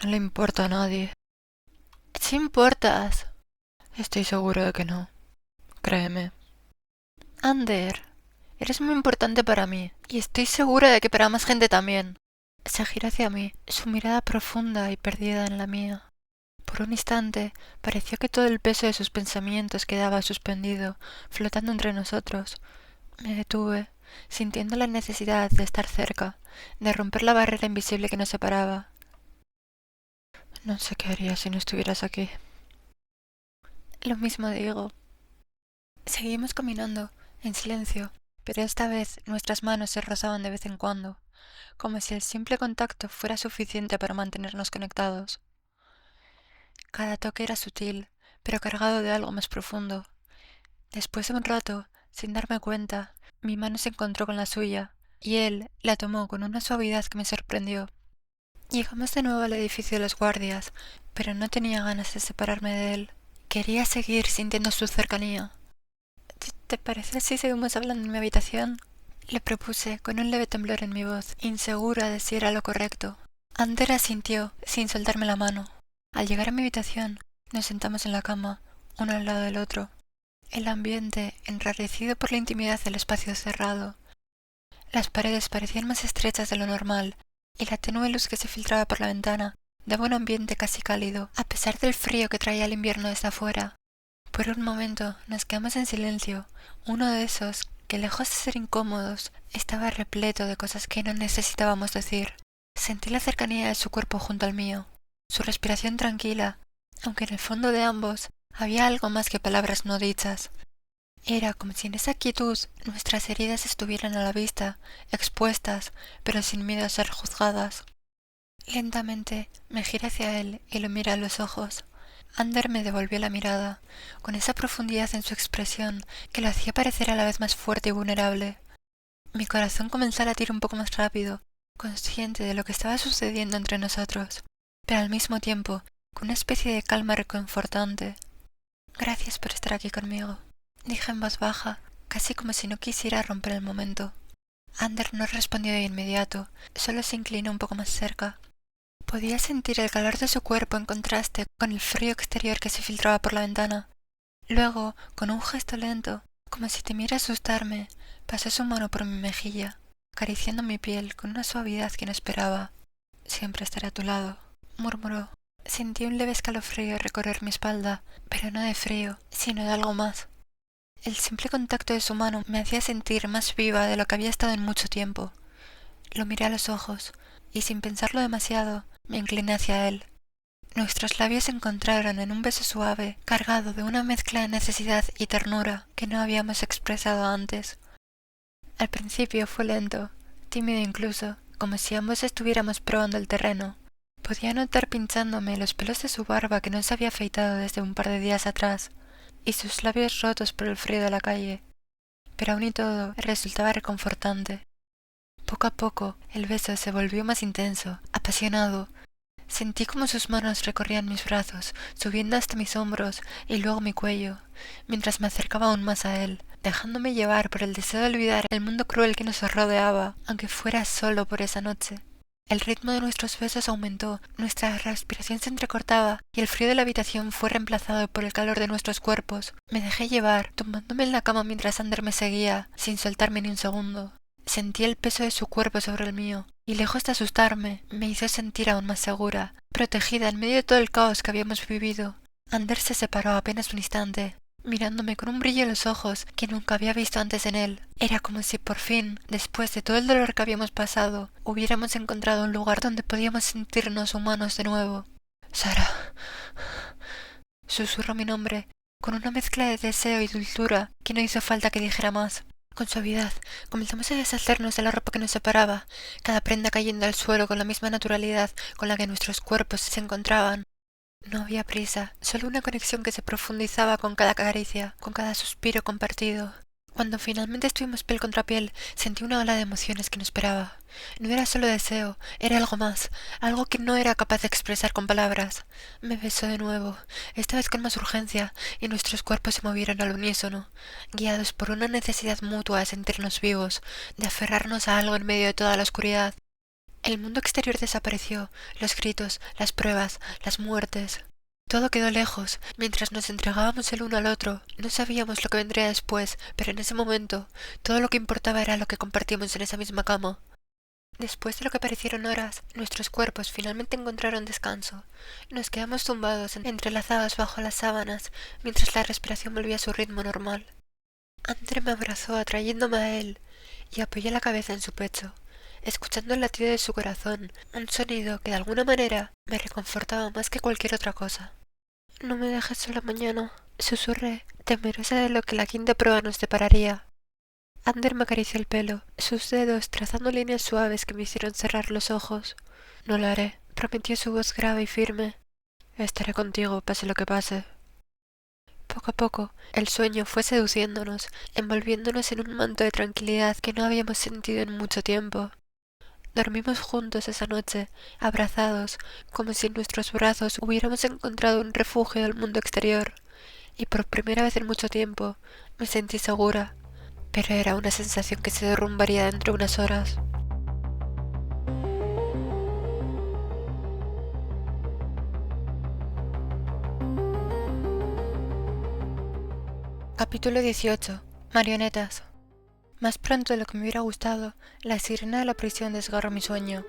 No le importa a nadie. Sí importas. Estoy seguro de que no. Créeme. Ander, eres muy importante para mí, y estoy segura de que para más gente también. Se giró hacia mí, su mirada profunda y perdida en la mía. Por un instante pareció que todo el peso de sus pensamientos quedaba suspendido, flotando entre nosotros. Me detuve, sintiendo la necesidad de estar cerca, de romper la barrera invisible que nos separaba. No sé qué haría si no estuvieras aquí. Lo mismo digo. Seguimos caminando, en silencio, pero esta vez nuestras manos se rozaban de vez en cuando, como si el simple contacto fuera suficiente para mantenernos conectados. Cada toque era sutil, pero cargado de algo más profundo. Después de un rato, sin darme cuenta, mi mano se encontró con la suya, y él la tomó con una suavidad que me sorprendió. Llegamos de nuevo al edificio de los guardias, pero no tenía ganas de separarme de él. Quería seguir sintiendo su cercanía. ¿Te parece si seguimos hablando en mi habitación? Le propuse con un leve temblor en mi voz, insegura de si era lo correcto. Ander asintió, sin soltarme la mano. Al llegar a mi habitación, nos sentamos en la cama, uno al lado del otro. El ambiente, enrarecido por la intimidad del espacio cerrado. Las paredes parecían más estrechas de lo normal, y la tenue luz que se filtraba por la ventana daba un ambiente casi cálido, a pesar del frío que traía el invierno desde afuera. Por un momento nos quedamos en silencio, uno de esos que, lejos de ser incómodos, estaba repleto de cosas que no necesitábamos decir. Sentí la cercanía de su cuerpo junto al mío, su respiración tranquila, aunque en el fondo de ambos había algo más que palabras no dichas. Era como si en esa quietud nuestras heridas estuvieran a la vista, expuestas, pero sin miedo a ser juzgadas. Lentamente me giré hacia él y lo miré a los ojos. Ander me devolvió la mirada, con esa profundidad en su expresión que lo hacía parecer a la vez más fuerte y vulnerable. Mi corazón comenzó a latir un poco más rápido, consciente de lo que estaba sucediendo entre nosotros, pero al mismo tiempo con una especie de calma reconfortante. Gracias por estar aquí conmigo, dije en voz baja, casi como si no quisiera romper el momento. Ander no respondió de inmediato, solo se inclinó un poco más cerca. Podía sentir el calor de su cuerpo en contraste con el frío exterior que se filtraba por la ventana. Luego, con un gesto lento, como si temiera asustarme, pasó su mano por mi mejilla, acariciando mi piel con una suavidad que no esperaba. Siempre estaré a tu lado, murmuró. Sentí un leve escalofrío recorrer mi espalda, pero no de frío, sino de algo más. El simple contacto de su mano me hacía sentir más viva de lo que había estado en mucho tiempo. Lo miré a los ojos, y sin pensarlo demasiado, me incliné hacia él. Nuestros labios se encontraron en un beso suave, cargado de una mezcla de necesidad y ternura que no habíamos expresado antes. Al principio fue lento, tímido incluso, como si ambos estuviéramos probando el terreno. Podía notar pinchándome los pelos de su barba que no se había afeitado desde un par de días atrás, y sus labios rotos por el frío de la calle, pero aún y todo resultaba reconfortante. Poco a poco, el beso se volvió más intenso, apasionado. Sentí como sus manos recorrían mis brazos, subiendo hasta mis hombros y luego mi cuello, mientras me acercaba aún más a él, dejándome llevar por el deseo de olvidar el mundo cruel que nos rodeaba, aunque fuera solo por esa noche. El ritmo de nuestros besos aumentó, nuestra respiración se entrecortaba y el frío de la habitación fue reemplazado por el calor de nuestros cuerpos. Me dejé llevar, tumbándome en la cama mientras Ander me seguía, sin soltarme ni un segundo. Sentí el peso de su cuerpo sobre el mío, y lejos de asustarme, me hizo sentir aún más segura, protegida en medio de todo el caos que habíamos vivido. Ander se separó apenas un instante, mirándome con un brillo en los ojos que nunca había visto antes en él. Era como si por fin, después de todo el dolor que habíamos pasado, hubiéramos encontrado un lugar donde podíamos sentirnos humanos de nuevo. Sara. Susurró mi nombre, con una mezcla de deseo y dulzura que no hizo falta que dijera más. Con suavidad, comenzamos a deshacernos de la ropa que nos separaba, cada prenda cayendo al suelo con la misma naturalidad con la que nuestros cuerpos se encontraban. No había prisa, solo una conexión que se profundizaba con cada caricia, con cada suspiro compartido. Cuando finalmente estuvimos piel contra piel, sentí una ola de emociones que no esperaba. No era solo deseo, era algo más, algo que no era capaz de expresar con palabras. Me besó de nuevo, esta vez con más urgencia, y nuestros cuerpos se movieron al unísono, guiados por una necesidad mutua de sentirnos vivos, de aferrarnos a algo en medio de toda la oscuridad. El mundo exterior desapareció, los gritos, las pruebas, las muertes. Todo quedó lejos, mientras nos entregábamos el uno al otro. No sabíamos lo que vendría después, pero en ese momento, todo lo que importaba era lo que compartimos en esa misma cama. Después de lo que parecieron horas, nuestros cuerpos finalmente encontraron descanso. Nos quedamos tumbados, entrelazados bajo las sábanas, mientras la respiración volvía a su ritmo normal. Ander me abrazó atrayéndome a él, y apoyé la cabeza en su pecho, escuchando el latido de su corazón, un sonido que de alguna manera me reconfortaba más que cualquier otra cosa. «No me dejes sola mañana», susurré, temerosa de lo que la quinta prueba nos depararía. Ander me acarició el pelo, sus dedos trazando líneas suaves que me hicieron cerrar los ojos. «No lo haré», prometió su voz grave y firme. «Estaré contigo, pase lo que pase». Poco a poco, el sueño fue seduciéndonos, envolviéndonos en un manto de tranquilidad que no habíamos sentido en mucho tiempo. Dormimos juntos esa noche, abrazados, como si en nuestros brazos hubiéramos encontrado un refugio del mundo exterior, y por primera vez en mucho tiempo me sentí segura, pero era una sensación que se derrumbaría dentro de unas horas. Capítulo 18. Marionetas. Más pronto de lo que me hubiera gustado, la sirena de la prisión desgarró mi sueño.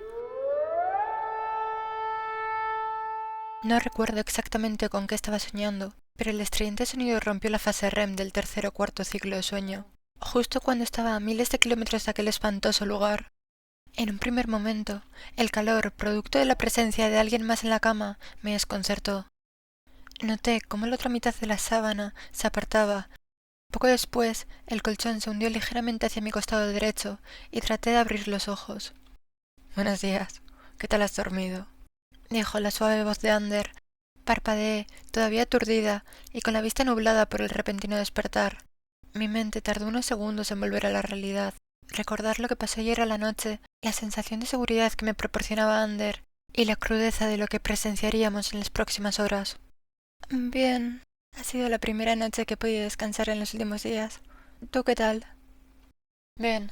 No recuerdo exactamente con qué estaba soñando, pero el estridente sonido rompió la fase REM del tercer o cuarto ciclo de sueño, justo cuando estaba a miles de kilómetros de aquel espantoso lugar. En un primer momento, el calor, producto de la presencia de alguien más en la cama, me desconcertó. Noté cómo la otra mitad de la sábana se apartaba. Poco después, el colchón se hundió ligeramente hacia mi costado derecho y traté de abrir los ojos. «Buenos días. ¿Qué tal has dormido?», dijo la suave voz de Ander. Parpadeé, todavía aturdida y con la vista nublada por el repentino despertar. Mi mente tardó unos segundos en volver a la realidad. Recordar lo que pasó ayer a la noche, la sensación de seguridad que me proporcionaba Ander y la crudeza de lo que presenciaríamos en las próximas horas. «Bien. Ha sido la primera noche que he podido descansar en los últimos días. ¿Tú qué tal?» «Bien»,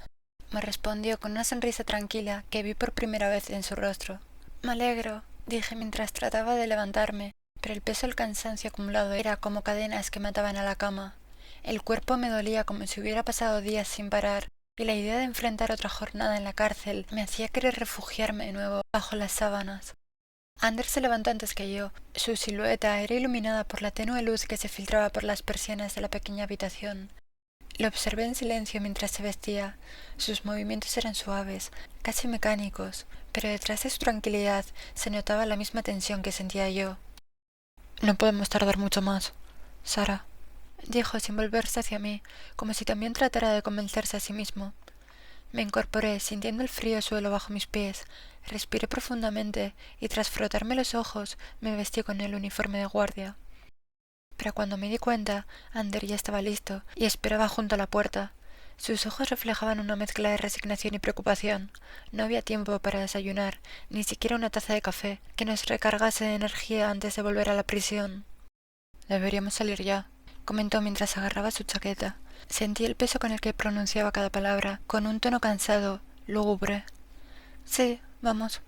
me respondió con una sonrisa tranquila que vi por primera vez en su rostro. «Me alegro», dije mientras trataba de levantarme, pero el peso del cansancio acumulado era como cadenas que me ataban a la cama. El cuerpo me dolía como si hubiera pasado días sin parar, y la idea de enfrentar otra jornada en la cárcel me hacía querer refugiarme de nuevo bajo las sábanas. Ander se levantó antes que yo. Su silueta era iluminada por la tenue luz que se filtraba por las persianas de la pequeña habitación. Lo observé en silencio mientras se vestía. Sus movimientos eran suaves, casi mecánicos, pero detrás de su tranquilidad se notaba la misma tensión que sentía yo. «No podemos tardar mucho más, Sara», dijo sin volverse hacia mí, como si también tratara de convencerse a sí mismo. Me incorporé, sintiendo el frío suelo bajo mis pies. Respiré profundamente y tras frotarme los ojos me vestí con el uniforme de guardia. Pero cuando me di cuenta, Ander ya estaba listo y esperaba junto a la puerta. Sus ojos reflejaban una mezcla de resignación y preocupación. No había tiempo para desayunar, ni siquiera una taza de café que nos recargase de energía antes de volver a la prisión. Deberíamos salir ya, comentó mientras agarraba su chaqueta. Sentí el peso con el que pronunciaba cada palabra, con un tono cansado, lúgubre. Sí, vamos,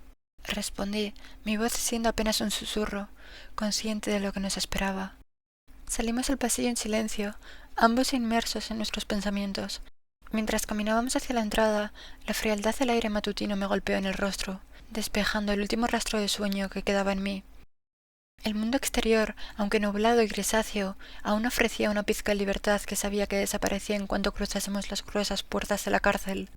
respondí, mi voz siendo apenas un susurro, consciente de lo que nos esperaba. Salimos al pasillo en silencio, ambos inmersos en nuestros pensamientos. Mientras caminábamos hacia la entrada, la frialdad del aire matutino me golpeó en el rostro, despejando el último rastro de sueño que quedaba en mí. El mundo exterior, aunque nublado y grisáceo, aún ofrecía una pizca de libertad que sabía que desaparecía en cuanto cruzásemos las gruesas puertas de la cárcel.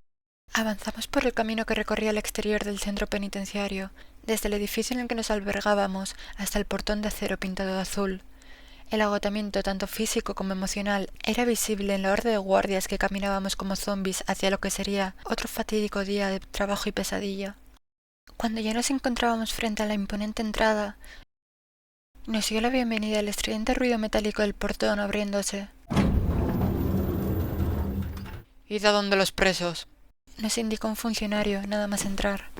Avanzamos por el camino que recorría el exterior del centro penitenciario, desde el edificio en el que nos albergábamos hasta el portón de acero pintado de azul. El agotamiento, tanto físico como emocional, era visible en la horda de guardias que caminábamos como zombis hacia lo que sería otro fatídico día de trabajo y pesadilla. Cuando ya nos encontrábamos frente a la imponente entrada, nos dio la bienvenida el estridente ruido metálico del portón abriéndose. «Id a donde los presos», nos indicó un funcionario nada más entrar.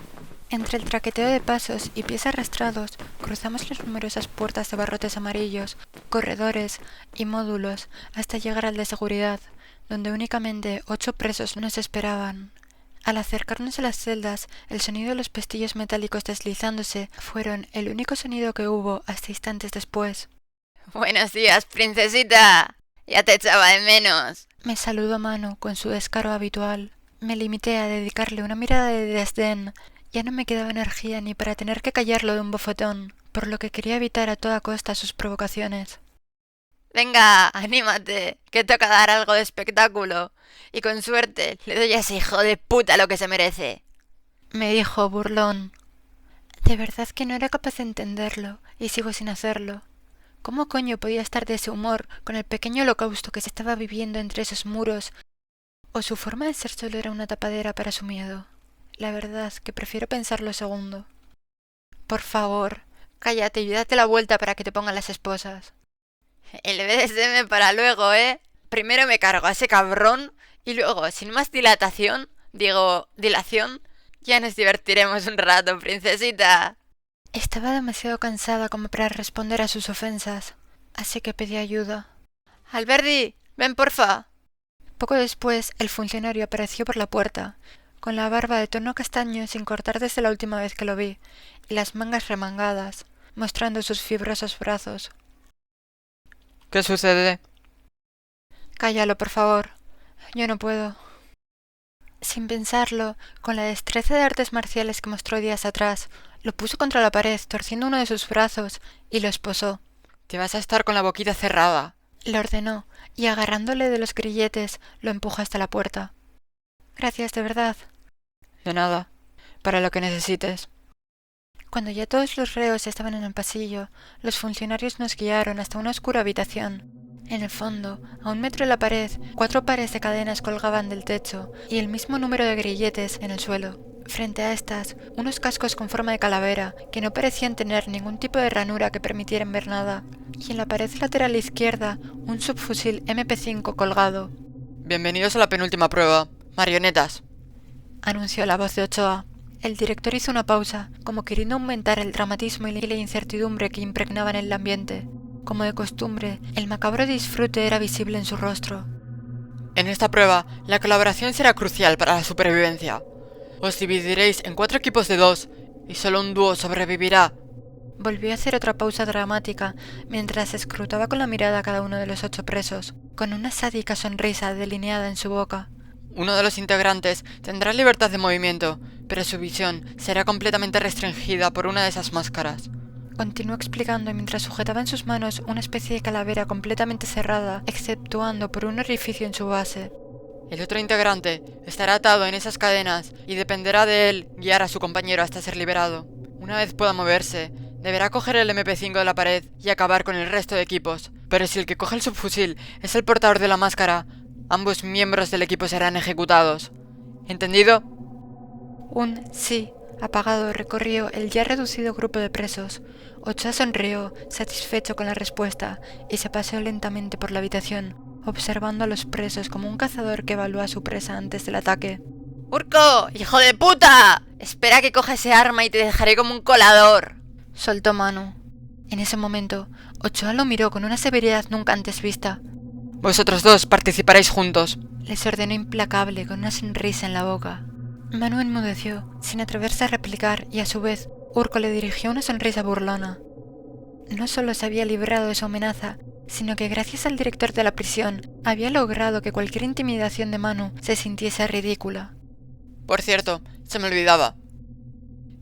Entre el traqueteo de pasos y pies arrastrados, cruzamos las numerosas puertas de barrotes amarillos, corredores y módulos hasta llegar al de seguridad, donde únicamente 8 presos nos esperaban. Al acercarnos a las celdas, el sonido de los pestillos metálicos deslizándose fueron el único sonido que hubo hasta instantes después. Buenos días, princesita. Ya te echaba de menos. Me saludó Manu con su descaro habitual. Me limité a dedicarle una mirada de desdén. Ya no me quedaba energía ni para tener que callarlo de un bofetón, por lo que quería evitar a toda costa sus provocaciones. Venga, anímate, que toca dar algo de espectáculo. Y con suerte le doy a ese hijo de puta lo que se merece. Me dijo burlón. De verdad que no era capaz de entenderlo, y sigo sin hacerlo. ¿Cómo coño podía estar de ese humor con el pequeño holocausto que se estaba viviendo entre esos muros? ¿O su forma de ser solo era una tapadera para su miedo? La verdad que prefiero pensar lo segundo. Por favor, cállate y date la vuelta para que te pongan las esposas. El BDSM para luego, ¿eh? Primero me cargo a ese cabrón y luego, sin más dilación, ya nos divertiremos un rato, princesita. Estaba demasiado cansada como para responder a sus ofensas, así que pedí ayuda. Alberdi, ven porfa. Poco después, el funcionario apareció por la puerta, con la barba de tono castaño sin cortar desde la última vez que lo vi, y las mangas remangadas, mostrando sus fibrosos brazos. «¿Qué sucede?» «Cállalo, por favor. Yo no puedo». Sin pensarlo, con la destreza de artes marciales que mostró días atrás, lo puso contra la pared, torciendo uno de sus brazos, y lo esposó. «Te vas a estar con la boquita cerrada», le ordenó, y agarrándole de los grilletes, lo empujó hasta la puerta. «Gracias, de verdad». «De nada. Para lo que necesites». Cuando ya todos los reos estaban en el pasillo, los funcionarios nos guiaron hasta una oscura habitación. En el fondo, a 1 metro de la pared, 4 pares de cadenas colgaban del techo y el mismo número de grilletes en el suelo. Frente a estas, unos cascos con forma de calavera, que no parecían tener ningún tipo de ranura que permitieran ver nada. Y en la pared lateral izquierda, un subfusil MP5 colgado. «Bienvenidos a la penúltima prueba. Marionetas», anunció la voz de Ochoa. El director hizo una pausa, como queriendo aumentar el dramatismo y la incertidumbre que impregnaban el ambiente. Como de costumbre, el macabro disfrute era visible en su rostro. «En esta prueba, la colaboración será crucial para la supervivencia. Os dividiréis en 4 equipos de 2, y solo un dúo sobrevivirá». Volvió a hacer otra pausa dramática, mientras escrutaba con la mirada a cada uno de los 8 presos, con una sádica sonrisa delineada en su boca. «Uno de los integrantes tendrá libertad de movimiento, pero su visión será completamente restringida por una de esas máscaras». Continuó explicando mientras sujetaba en sus manos una especie de calavera completamente cerrada, exceptuando por un orificio en su base. «El otro integrante estará atado en esas cadenas y dependerá de él guiar a su compañero hasta ser liberado. Una vez pueda moverse, deberá coger el MP5 de la pared y acabar con el resto de equipos. Pero si el que coge el subfusil es el portador de la máscara, ambos miembros del equipo serán ejecutados. ¿Entendido?» Un sí apagado recorrió el ya reducido grupo de presos. Ochoa sonrió, satisfecho con la respuesta, y se paseó lentamente por la habitación, observando a los presos como un cazador que evalúa a su presa antes del ataque. ¡Urco, hijo de puta! Espera que coja ese arma y te dejaré como un colador, soltó Manu. En ese momento, Ochoa lo miró con una severidad nunca antes vista. Vosotros dos participaréis juntos. Les ordenó implacable con una sonrisa en la boca. Manu enmudeció, sin atreverse a replicar, y a su vez, Urco le dirigió una sonrisa burlona. No solo se había librado de su amenaza, sino que gracias al director de la prisión, había logrado que cualquier intimidación de Manu se sintiese ridícula. Por cierto, se me olvidaba.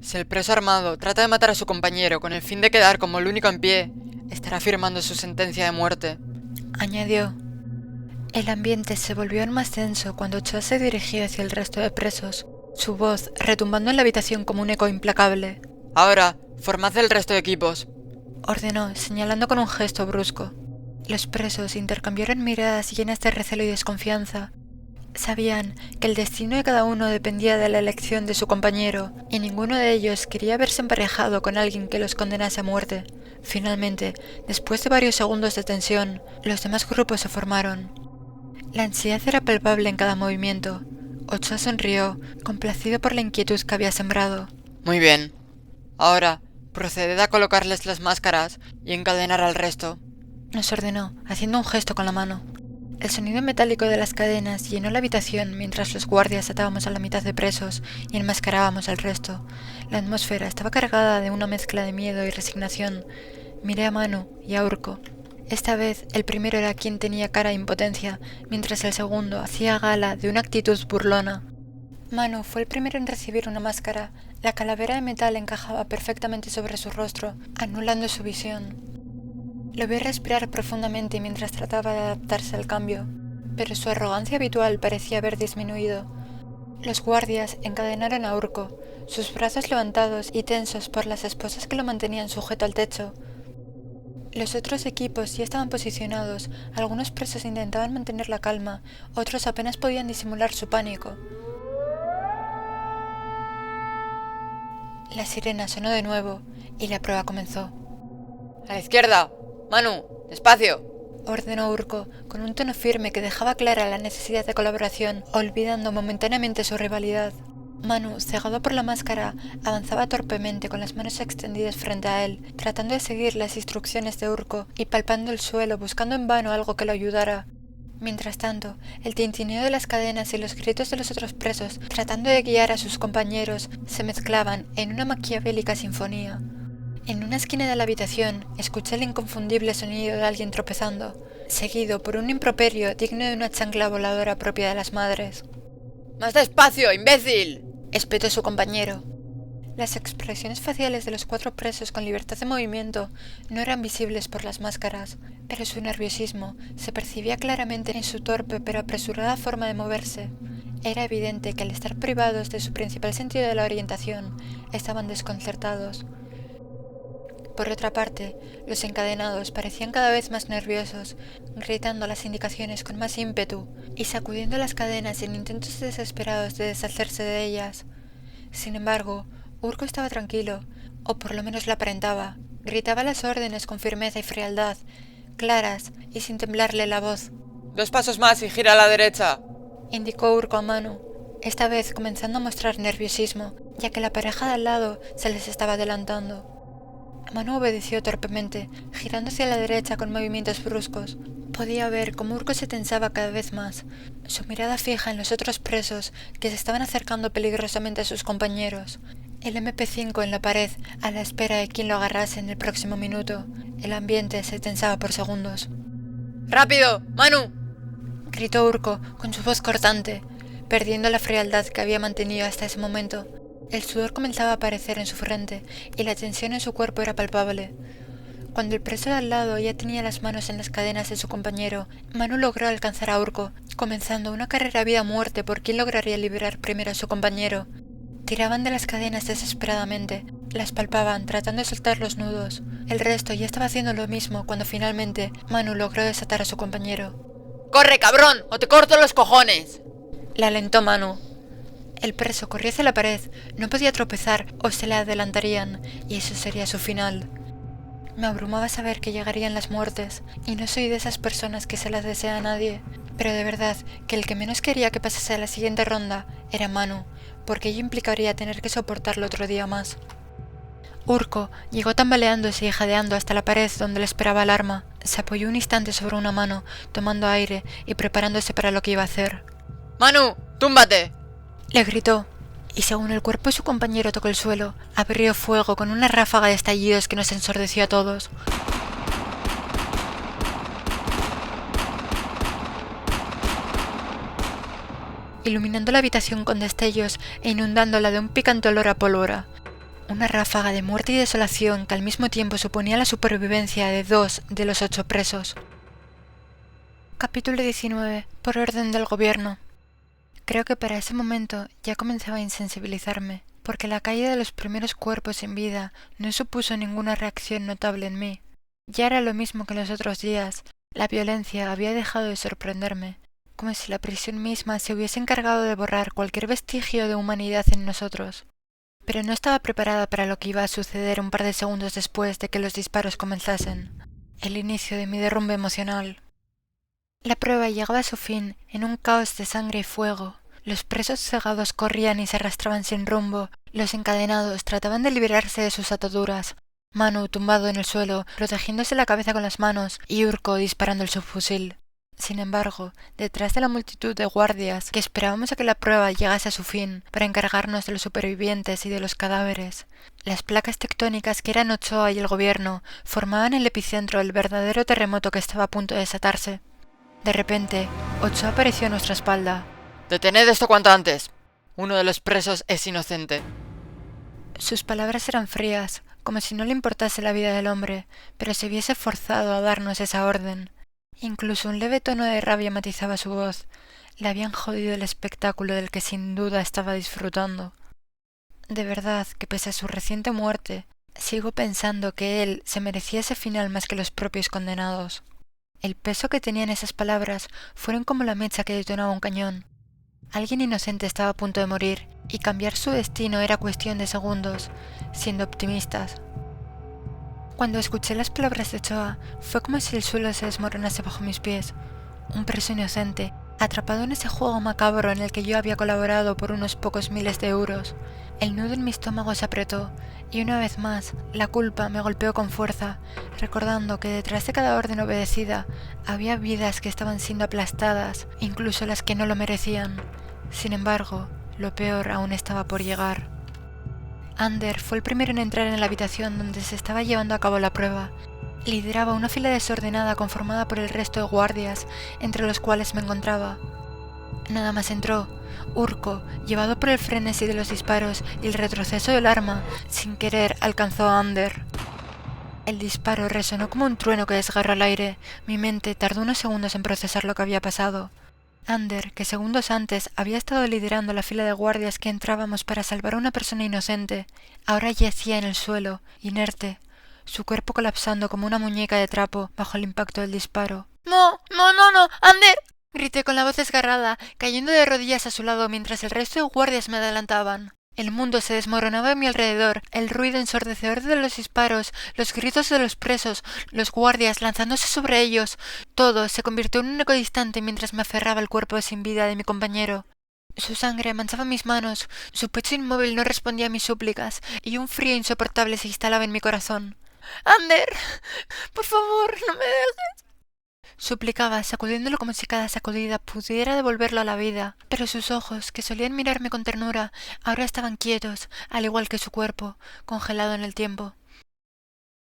Si el preso armado trata de matar a su compañero con el fin de quedar como el único en pie, estará firmando su sentencia de muerte, añadió. El ambiente se volvió aún más tenso cuando Ochoa se dirigió hacia el resto de presos, su voz retumbando en la habitación como un eco implacable. Ahora, formad el resto de equipos, ordenó, señalando con un gesto brusco. Los presos intercambiaron miradas llenas de recelo y desconfianza. Sabían que el destino de cada uno dependía de la elección de su compañero, y ninguno de ellos quería verse emparejado con alguien que los condenase a muerte. Finalmente, después de varios segundos de tensión, los demás grupos se formaron. La ansiedad era palpable en cada movimiento. Ochoa sonrió, complacido por la inquietud que había sembrado. Muy bien. Ahora, proceded a colocarles las máscaras y encadenar al resto, nos ordenó, haciendo un gesto con la mano. El sonido metálico de las cadenas llenó la habitación mientras los guardias atábamos a la mitad de presos y enmascarábamos al resto. La atmósfera estaba cargada de una mezcla de miedo y resignación. Miré a Manu y a Urco. Esta vez el primero era quien tenía cara de impotencia, mientras el segundo hacía gala de una actitud burlona. Manu fue el primero en recibir una máscara. La calavera de metal encajaba perfectamente sobre su rostro, anulando su visión. Lo vi respirar profundamente mientras trataba de adaptarse al cambio, pero su arrogancia habitual parecía haber disminuido. Los guardias encadenaron a Urco, sus brazos levantados y tensos por las esposas que lo mantenían sujeto al techo. Los otros equipos ya estaban posicionados, algunos presos intentaban mantener la calma, otros apenas podían disimular su pánico. La sirena sonó de nuevo y la prueba comenzó. ¡A la izquierda! ¡Manu! ¡Despacio! ordenó Urco, con un tono firme que dejaba clara la necesidad de colaboración, olvidando momentáneamente su rivalidad. Manu, cegado por la máscara, avanzaba torpemente con las manos extendidas frente a él, tratando de seguir las instrucciones de Urco y palpando el suelo, buscando en vano algo que lo ayudara. Mientras tanto, el tintineo de las cadenas y los gritos de los otros presos, tratando de guiar a sus compañeros, se mezclaban en una maquiavélica sinfonía. En una esquina de la habitación, escuché el inconfundible sonido de alguien tropezando, seguido por un improperio digno de una chancla voladora propia de las madres. ¡Más despacio, imbécil!, espetó su compañero. Las expresiones faciales de los 4 presos con libertad de movimiento no eran visibles por las máscaras, pero su nerviosismo se percibía claramente en su torpe pero apresurada forma de moverse. Era evidente que al estar privados de su principal sentido de la orientación, estaban desconcertados. Por otra parte, los encadenados parecían cada vez más nerviosos, gritando las indicaciones con más ímpetu y sacudiendo las cadenas en intentos desesperados de deshacerse de ellas. Sin embargo, Urco estaba tranquilo, o por lo menos lo aparentaba. Gritaba las órdenes con firmeza y frialdad, claras y sin temblarle la voz. 2 pasos más y gira a la derecha, indicó Urco a Manu, esta vez comenzando a mostrar nerviosismo, ya que la pareja de al lado se les estaba adelantando. Manu obedeció torpemente, girando hacia la derecha con movimientos bruscos. Podía ver cómo Urco se tensaba cada vez más, su mirada fija en los otros presos que se estaban acercando peligrosamente a sus compañeros. El MP5 en la pared, a la espera de quien lo agarrase en el próximo minuto. El ambiente se tensaba por segundos. ¡Rápido, Manu!, gritó Urco con su voz cortante, perdiendo la frialdad que había mantenido hasta ese momento. El sudor comenzaba a aparecer en su frente y la tensión en su cuerpo era palpable. Cuando el preso de al lado ya tenía las manos en las cadenas de su compañero, Manu logró alcanzar a Urco, comenzando una carrera a vida o muerte por quién lograría liberar primero a su compañero. Tiraban de las cadenas desesperadamente, las palpaban tratando de soltar los nudos. El resto ya estaba haciendo lo mismo cuando finalmente Manu logró desatar a su compañero. ¡Corre, cabrón, o te corto los cojones!, le alentó Manu. El preso corría hacia la pared, no podía tropezar o se le adelantarían, y eso sería su final. Me abrumaba saber que llegarían las muertes, y no soy de esas personas que se las desea a nadie, pero de verdad que el que menos quería que pasase a la siguiente ronda era Manu, porque ello implicaría tener que soportarlo otro día más. Urko llegó tambaleándose y jadeando hasta la pared donde le esperaba el arma. Se apoyó un instante sobre una mano, tomando aire y preparándose para lo que iba a hacer. ¡Manu! ¡Túmbate! Le gritó, y según el cuerpo de su compañero tocó el suelo, abrió fuego con una ráfaga de estallidos que nos ensordeció a todos. Iluminando la habitación con destellos e inundándola de un picante olor a pólvora. Una ráfaga de muerte y desolación que al mismo tiempo suponía la supervivencia de 2 de los 8 presos. Capítulo 19. Por orden del gobierno. Creo que para ese momento ya comenzaba a insensibilizarme, porque la caída de los primeros cuerpos sin vida no supuso ninguna reacción notable en mí. Ya era lo mismo que los otros días, la violencia había dejado de sorprenderme, como si la prisión misma se hubiese encargado de borrar cualquier vestigio de humanidad en nosotros. Pero no estaba preparada para lo que iba a suceder un par de segundos después de que los disparos comenzasen, el inicio de mi derrumbe emocional. La prueba llegaba a su fin en un caos de sangre y fuego. Los presos cegados corrían y se arrastraban sin rumbo, los encadenados trataban de liberarse de sus ataduras, Manu tumbado en el suelo, protegiéndose la cabeza con las manos, y Urko disparando el subfusil. Sin embargo, detrás de la multitud de guardias que esperábamos a que la prueba llegase a su fin para encargarnos de los supervivientes y de los cadáveres, las placas tectónicas que eran Ochoa y el gobierno formaban el epicentro del verdadero terremoto que estaba a punto de desatarse. De repente, Ochoa apareció a nuestra espalda. ¡Detened esto cuanto antes! Uno de los presos es inocente. Sus palabras eran frías, como si no le importase la vida del hombre, pero se viese forzado a darnos esa orden. Incluso un leve tono de rabia matizaba su voz. Le habían jodido el espectáculo del que sin duda estaba disfrutando. De verdad que pese a su reciente muerte, sigo pensando que él se merecía ese final más que los propios condenados. El peso que tenían esas palabras fueron como la mecha que detonaba un cañón. Alguien inocente estaba a punto de morir, y cambiar su destino era cuestión de segundos, siendo optimistas. Cuando escuché las palabras de Ochoa, fue como si el suelo se desmoronase bajo mis pies. Un preso inocente, atrapado en ese juego macabro en el que yo había colaborado por unos pocos miles de euros. El nudo en mi estómago se apretó, y una vez más, la culpa me golpeó con fuerza, recordando que detrás de cada orden obedecida había vidas que estaban siendo aplastadas, incluso las que no lo merecían. Sin embargo, lo peor aún estaba por llegar. Ander fue el primero en entrar en la habitación donde se estaba llevando a cabo la prueba. Lideraba una fila desordenada conformada por el resto de guardias, entre los cuales me encontraba. Nada más entró, Urko, llevado por el frenesí de los disparos y el retroceso del arma, sin querer alcanzó a Ander. El disparo resonó como un trueno que desgarra el aire. Mi mente tardó unos segundos en procesar lo que había pasado. Ander, que segundos antes había estado liderando la fila de guardias que entrábamos para salvar a una persona inocente, ahora yacía en el suelo, inerte, su cuerpo colapsando como una muñeca de trapo bajo el impacto del disparo. ¡No! ¡Ander! Grité con la voz desgarrada, cayendo de rodillas a su lado mientras el resto de guardias me adelantaban. El mundo se desmoronaba a mi alrededor, el ruido ensordecedor de los disparos, los gritos de los presos, los guardias lanzándose sobre ellos. Todo se convirtió en un eco distante mientras me aferraba al cuerpo sin vida de mi compañero. Su sangre manchaba mis manos, su pecho inmóvil no respondía a mis súplicas, y un frío insoportable se instalaba en mi corazón. ¡Ander! ¡Por favor, no me dejes! Suplicaba, sacudiéndolo como si cada sacudida pudiera devolverlo a la vida, pero sus ojos, que solían mirarme con ternura, ahora estaban quietos, al igual que su cuerpo, congelado en el tiempo.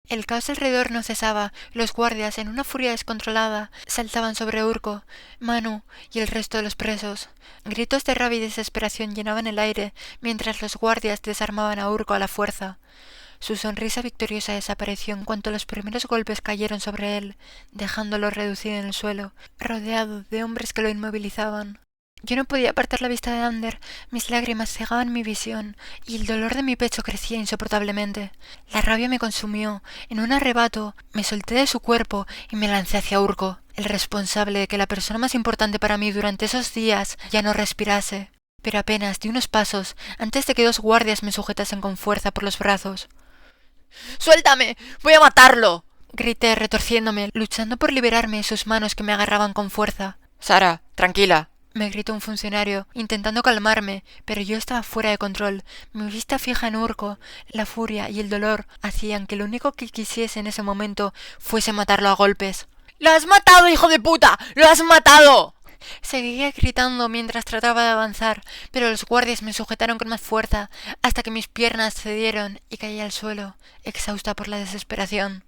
El caos alrededor no cesaba, los guardias, en una furia descontrolada, saltaban sobre Urko, Manu y el resto de los presos. Gritos de rabia y desesperación llenaban el aire, mientras los guardias desarmaban a Urko a la fuerza. Su sonrisa victoriosa desapareció en cuanto los primeros golpes cayeron sobre él, dejándolo reducido en el suelo, rodeado de hombres que lo inmovilizaban. Yo no podía apartar la vista de Ander, mis lágrimas cegaban mi visión, y el dolor de mi pecho crecía insoportablemente. La rabia me consumió. En un arrebato, me solté de su cuerpo y me lancé hacia Urko, el responsable de que la persona más importante para mí durante esos días ya no respirase. Pero apenas di unos pasos antes de que 2 guardias me sujetasen con fuerza por los brazos. ¡Suéltame! ¡Voy a matarlo! Grité retorciéndome, luchando por liberarme de sus manos que me agarraban con fuerza. Sara, tranquila. Me gritó un funcionario, intentando calmarme, pero yo estaba fuera de control. Mi vista fija en Urco, la furia y el dolor hacían que lo único que quisiese en ese momento fuese matarlo a golpes. ¡Lo has matado, hijo de puta! ¡Lo has matado! Seguía gritando mientras trataba de avanzar, pero los guardias me sujetaron con más fuerza hasta que mis piernas cedieron y caí al suelo, exhausta por la desesperación.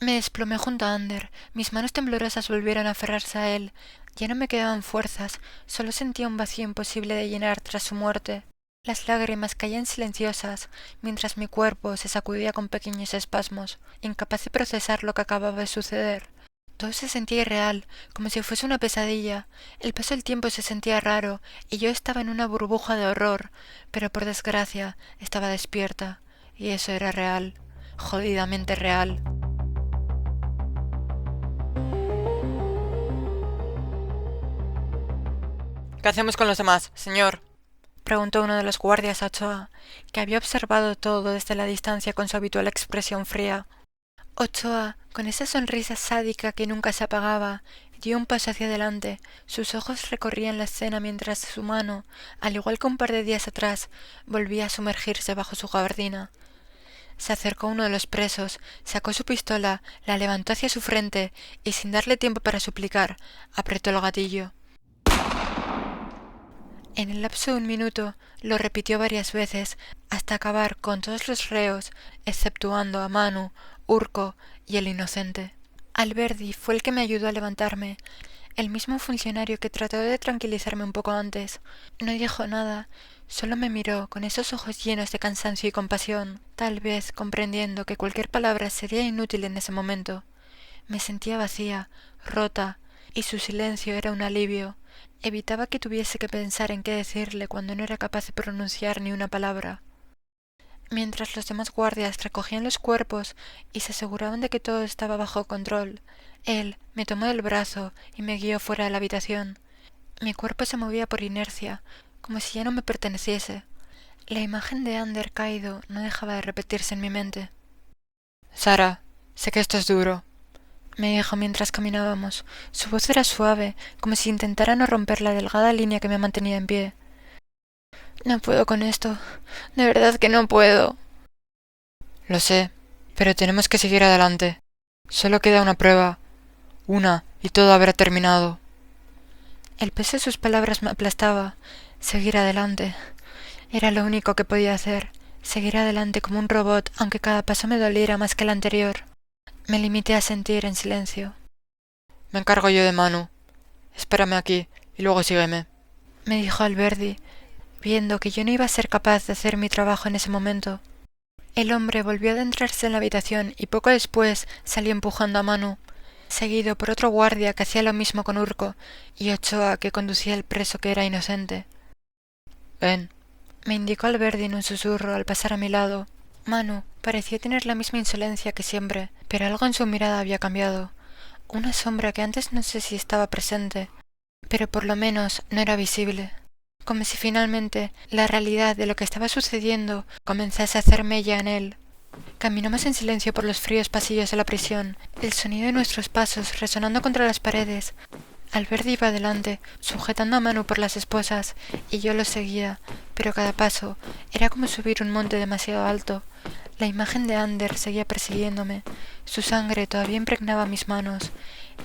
Me desplomé junto a Ander, mis manos temblorosas volvieron a aferrarse a él. Ya no me quedaban fuerzas, solo sentía un vacío imposible de llenar tras su muerte. Las lágrimas caían silenciosas, mientras mi cuerpo se sacudía con pequeños espasmos, incapaz de procesar lo que acababa de suceder. Todo se sentía irreal, como si fuese una pesadilla. El paso del tiempo se sentía raro, y yo estaba en una burbuja de horror, pero por desgracia estaba despierta, y eso era real, jodidamente real. ¿Qué hacemos con los demás, señor? Preguntó uno de los guardias a Ochoa, que había observado todo desde la distancia con su habitual expresión fría. Ochoa, con esa sonrisa sádica que nunca se apagaba, dio un paso hacia adelante. Sus ojos recorrían la escena mientras su mano, al igual que un par de días atrás, volvía a sumergirse bajo su gabardina. Se acercó a uno de los presos, sacó su pistola, la levantó hacia su frente y, sin darle tiempo para suplicar, apretó el gatillo. En el lapso de un minuto lo repitió varias veces hasta acabar con todos los reos, exceptuando a Manu, Urco y el inocente. Alberdi fue el que me ayudó a levantarme, el mismo funcionario que trató de tranquilizarme un poco antes. No dijo nada, solo me miró con esos ojos llenos de cansancio y compasión, tal vez comprendiendo que cualquier palabra sería inútil en ese momento. Me sentía vacía, rota, y su silencio era un alivio. Evitaba que tuviese que pensar en qué decirle cuando no era capaz de pronunciar ni una palabra. Mientras los demás guardias recogían los cuerpos y se aseguraban de que todo estaba bajo control, él me tomó del brazo y me guió fuera de la habitación. Mi cuerpo se movía por inercia, como si ya no me perteneciese. La imagen de Ander caído no dejaba de repetirse en mi mente. Sara, sé que esto es duro, me dijo mientras caminábamos. Su voz era suave, como si intentara no romper la delgada línea que me mantenía en pie. No puedo con esto. De verdad que no puedo. Lo sé, pero tenemos que seguir adelante. Solo queda una prueba. Una, y todo habrá terminado. El peso de sus palabras me aplastaba. Seguir adelante. Era lo único que podía hacer. Seguir adelante como un robot, aunque cada paso me doliera más que el anterior. Me limité a sentir en silencio. Me encargo yo de Manu. Espérame aquí, y luego sígueme, me dijo Alberdi, viendo que yo no iba a ser capaz de hacer mi trabajo en ese momento. El hombre volvió a adentrarse en la habitación y poco después salió empujando a Manu, seguido por otro guardia que hacía lo mismo con Urco, y Ochoa, que conducía al preso que era inocente. Ven, me indicó Alberdi en un susurro al pasar a mi lado. Manu parecía tener la misma insolencia que siempre, pero algo en su mirada había cambiado. Una sombra que antes no sé si estaba presente, pero por lo menos no era visible. Como si finalmente la realidad de lo que estaba sucediendo comenzase a hacer mella en él. Caminamos en silencio por los fríos pasillos de la prisión, el sonido de nuestros pasos resonando contra las paredes. Alberdi iba adelante, sujetando a Manu por las esposas, y yo lo seguía, pero cada paso era como subir un monte demasiado alto. La imagen de Ander seguía persiguiéndome, su sangre todavía impregnaba mis manos,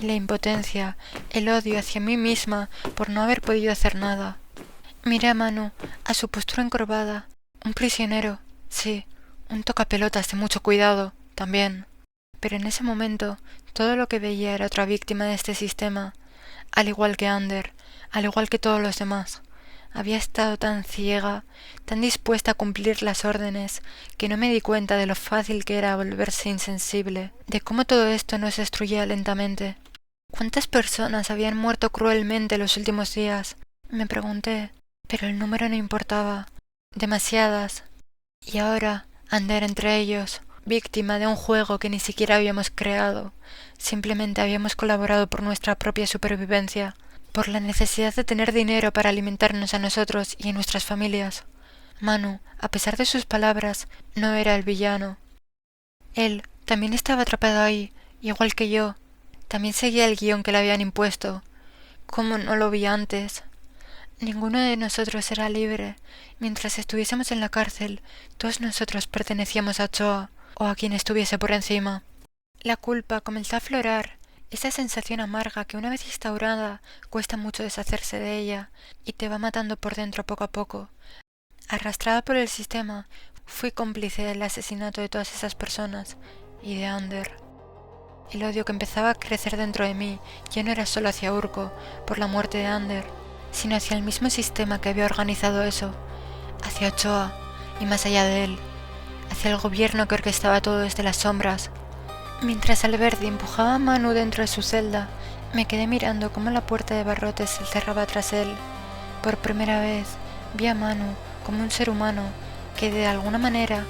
y la impotencia, el odio hacia mí misma por no haber podido hacer nada. Miré a Manu, a su postura encorvada, un prisionero, sí, un tocapelotas de mucho cuidado, también. Pero en ese momento, todo lo que veía era otra víctima de este sistema, al igual que Ander, al igual que todos los demás. Había estado tan ciega, tan dispuesta a cumplir las órdenes, que no me di cuenta de lo fácil que era volverse insensible, de cómo todo esto nos destruía lentamente. ¿Cuántas personas habían muerto cruelmente los últimos días? Me pregunté, pero el número no importaba. Demasiadas. Y ahora, Ander entre ellos, víctima de un juego que ni siquiera habíamos creado. Simplemente habíamos colaborado por nuestra propia supervivencia, por la necesidad de tener dinero para alimentarnos a nosotros y a nuestras familias. Manu, a pesar de sus palabras, no era el villano. Él también estaba atrapado ahí, igual que yo. También seguía el guión que le habían impuesto. ¿Cómo no lo vi antes? Ninguno de nosotros era libre. Mientras estuviésemos en la cárcel, todos nosotros pertenecíamos a Ochoa, o a quien estuviese por encima. La culpa comenzó a aflorar, esa sensación amarga que una vez instaurada cuesta mucho deshacerse de ella, y te va matando por dentro poco a poco. Arrastrada por el sistema, fui cómplice del asesinato de todas esas personas, y de Ander. El odio que empezaba a crecer dentro de mí ya no era solo hacia Urko, por la muerte de Ander, sino hacia el mismo sistema que había organizado eso, hacia Ochoa, y más allá de él, hacia el gobierno que orquestaba todo desde las sombras. Mientras Alberdi empujaba a Manu dentro de su celda, me quedé mirando cómo la puerta de barrotes se cerraba tras él. Por primera vez vi a Manu como un ser humano que de alguna manera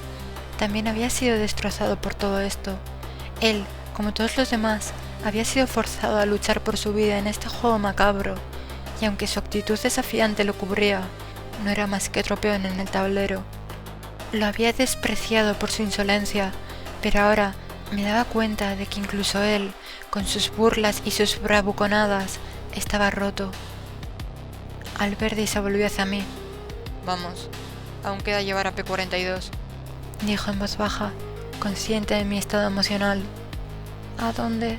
también había sido destrozado por todo esto. Él, como todos los demás, había sido forzado a luchar por su vida en este juego macabro, y aunque su actitud desafiante lo cubría, no era más que otro peón en el tablero. Lo había despreciado por su insolencia, pero ahora me daba cuenta de que incluso él, con sus burlas y sus bravuconadas, estaba roto. Alberdi se volvió hacia mí. Vamos, aún queda llevar a P-42, dijo en voz baja, consciente de mi estado emocional. ¿A dónde?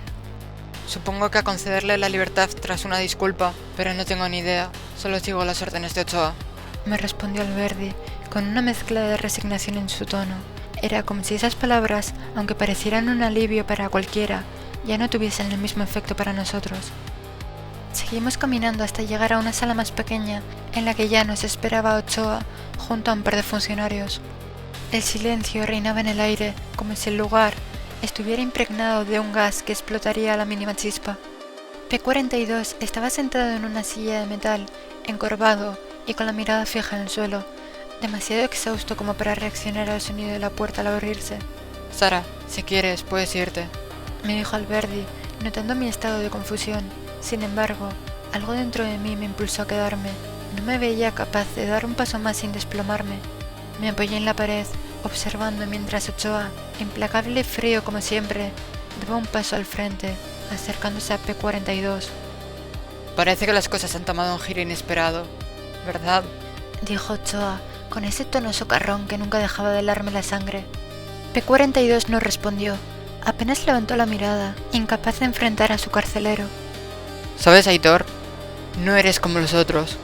Supongo que a concederle la libertad tras una disculpa, pero no tengo ni idea, solo sigo las órdenes de Ochoa, me respondió Alberdi, con una mezcla de resignación en su tono. Era como si esas palabras, aunque parecieran un alivio para cualquiera, ya no tuviesen el mismo efecto para nosotros. Seguimos caminando hasta llegar a una sala más pequeña, en la que ya nos esperaba Ochoa junto a un par de funcionarios. El silencio reinaba en el aire, como si el lugar estuviera impregnado de un gas que explotaría a la mínima chispa. P-42 estaba sentado en una silla de metal, encorvado y con la mirada fija en el suelo, demasiado exhausto como para reaccionar al sonido de la puerta al abrirse. Sara, si quieres, puedes irte, me dijo Alberdi, notando mi estado de confusión. Sin embargo, algo dentro de mí me impulsó a quedarme. No me veía capaz de dar un paso más sin desplomarme. Me apoyé en la pared, observando mientras Ochoa, implacable y frío como siempre, daba un paso al frente, acercándose a P-42. Parece que las cosas han tomado un giro inesperado, ¿verdad? Dijo Ochoa, con ese tono socarrón que nunca dejaba de helarme la sangre. P-42 no respondió, apenas levantó la mirada, incapaz de enfrentar a su carcelero. ¿Sabes, Aitor? No eres como los otros,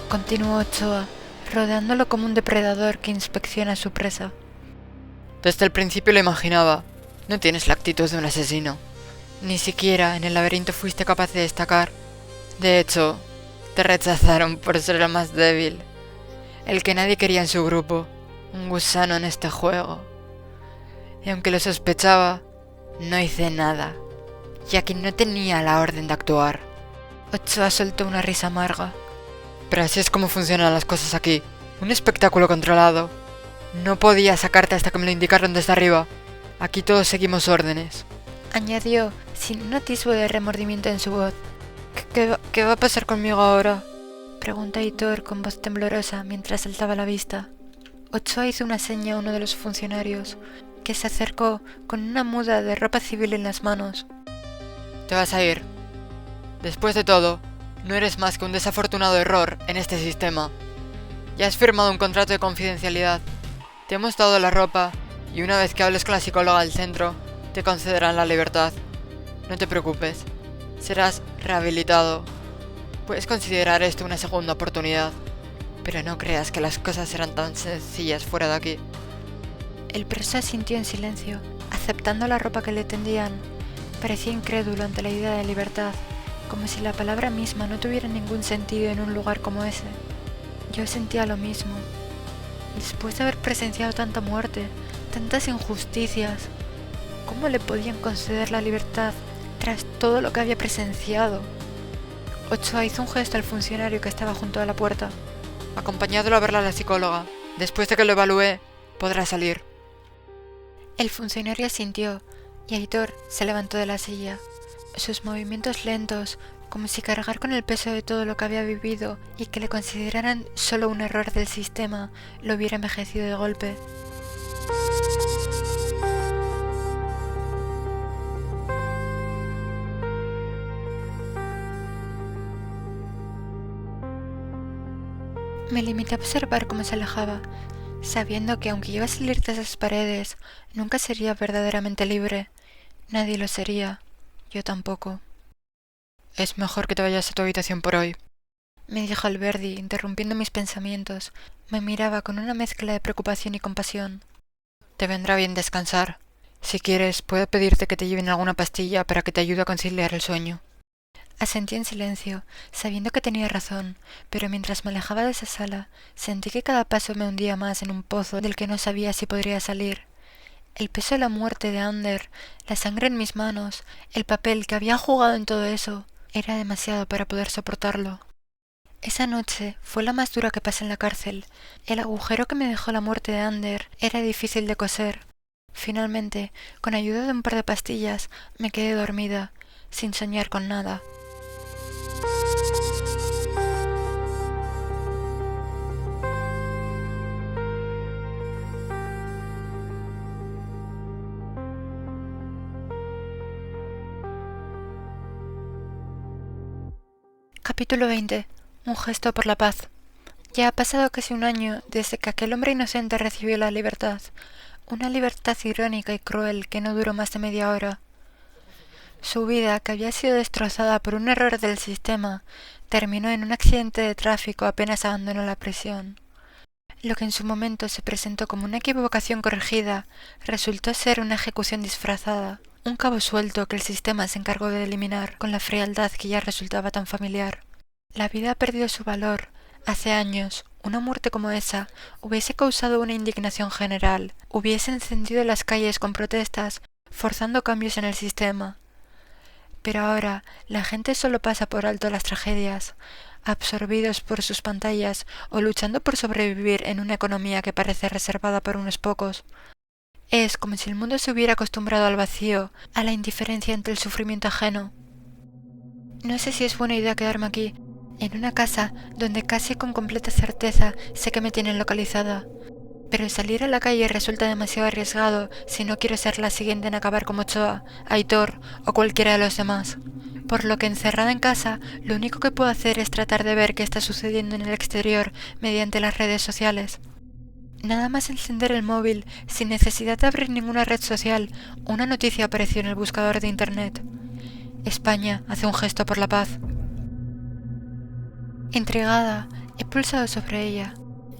continuó Ochoa, rodeándolo como un depredador que inspecciona a su presa. Desde el principio lo imaginaba. No tienes la actitud de un asesino. Ni siquiera en el laberinto fuiste capaz de destacar. De hecho, te rechazaron por ser el más débil, el que nadie quería en su grupo, un gusano en este juego. Y aunque lo sospechaba, no hice nada, ya que no tenía la orden de actuar. Ochoa soltó una risa amarga. Pero así es como funcionan las cosas aquí. Un espectáculo controlado. No podía sacarte hasta que me lo indicaron desde arriba. Aquí todos seguimos órdenes, añadió, sin un atisbo de remordimiento en su voz. ¿Qué va a pasar conmigo ahora? Preguntó Aitor con voz temblorosa mientras alzaba la vista. Ochoa hizo una seña a uno de los funcionarios, que se acercó con una muda de ropa civil en las manos. Te vas a ir. Después de todo, no eres más que un desafortunado error en este sistema. Ya has firmado un contrato de confidencialidad. Te hemos dado la ropa y una vez que hables con la psicóloga del centro, te concederán la libertad. No te preocupes, serás rehabilitado. Puedes considerar esto una segunda oportunidad, pero no creas que las cosas serán tan sencillas fuera de aquí. El preso asintió en silencio, aceptando la ropa que le tendían. Parecía incrédulo ante la idea de libertad, como si la palabra misma no tuviera ningún sentido en un lugar como ese. Yo sentía lo mismo. Después de haber presenciado tanta muerte, tantas injusticias, ¿cómo le podían conceder la libertad tras todo lo que había presenciado? Ochoa hizo un gesto al funcionario que estaba junto a la puerta. Acompañadlo a verla a la psicóloga. Después de que lo evalúe, podrá salir. El funcionario asintió y Aitor se levantó de la silla. Sus movimientos lentos, como si cargar con el peso de todo lo que había vivido y que le consideraran solo un error del sistema, lo hubiera envejecido de golpe. Me limité a observar cómo se alejaba, sabiendo que aunque iba a salir de esas paredes, nunca sería verdaderamente libre. Nadie lo sería, yo tampoco. Es mejor que te vayas a tu habitación por hoy, me dijo Alberdi, interrumpiendo mis pensamientos. Me miraba con una mezcla de preocupación y compasión. Te vendrá bien descansar. Si quieres, puedo pedirte que te lleven alguna pastilla para que te ayude a conciliar el sueño. Asentí en silencio, sabiendo que tenía razón, pero mientras me alejaba de esa sala, sentí que cada paso me hundía más en un pozo del que no sabía si podría salir. El peso de la muerte de Ander, la sangre en mis manos, el papel que había jugado en todo eso, era demasiado para poder soportarlo. Esa noche fue la más dura que pasé en la cárcel. El agujero que me dejó la muerte de Ander era difícil de coser. Finalmente, con ayuda de un par de pastillas, me quedé dormida, sin soñar con nada. Capítulo 20. Un gesto por la paz. Ya ha pasado casi un año desde que aquel hombre inocente recibió la libertad. Una libertad irónica y cruel que no duró más de media hora. Su vida, que había sido destrozada por un error del sistema, terminó en un accidente de tráfico apenas abandonó la prisión. Lo que en su momento se presentó como una equivocación corregida, resultó ser una ejecución disfrazada, un cabo suelto que el sistema se encargó de eliminar con la frialdad que ya resultaba tan familiar. La vida ha perdido su valor. Hace años, una muerte como esa hubiese causado una indignación general, hubiese encendido las calles con protestas, forzando cambios en el sistema. Pero ahora, la gente solo pasa por alto las tragedias, absorbidos por sus pantallas o luchando por sobrevivir en una economía que parece reservada para unos pocos. Es como si el mundo se hubiera acostumbrado al vacío, a la indiferencia ante el sufrimiento ajeno. No sé si es buena idea quedarme aquí, en una casa donde casi con completa certeza sé que me tienen localizada. Pero salir a la calle resulta demasiado arriesgado si no quiero ser la siguiente en acabar como Ochoa, Aitor o cualquiera de los demás. Por lo que encerrada en casa, lo único que puedo hacer es tratar de ver qué está sucediendo en el exterior mediante las redes sociales. Nada más encender el móvil, sin necesidad de abrir ninguna red social, una noticia apareció en el buscador de internet. España hace un gesto por la paz. Intrigada, he pulsado sobre ella.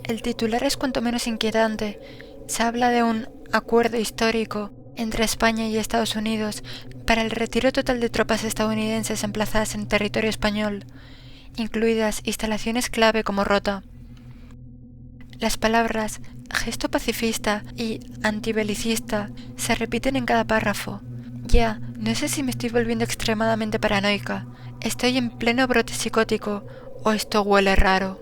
El titular es cuanto menos inquietante. Se habla de un acuerdo histórico entre España y Estados Unidos para el retiro total de tropas estadounidenses emplazadas en territorio español, incluidas instalaciones clave como Rota. Las palabras gesto pacifista y antibelicista se repiten en cada párrafo. Ya, no sé si me estoy volviendo extremadamente paranoica. ¿Estoy en pleno brote psicótico o esto huele raro?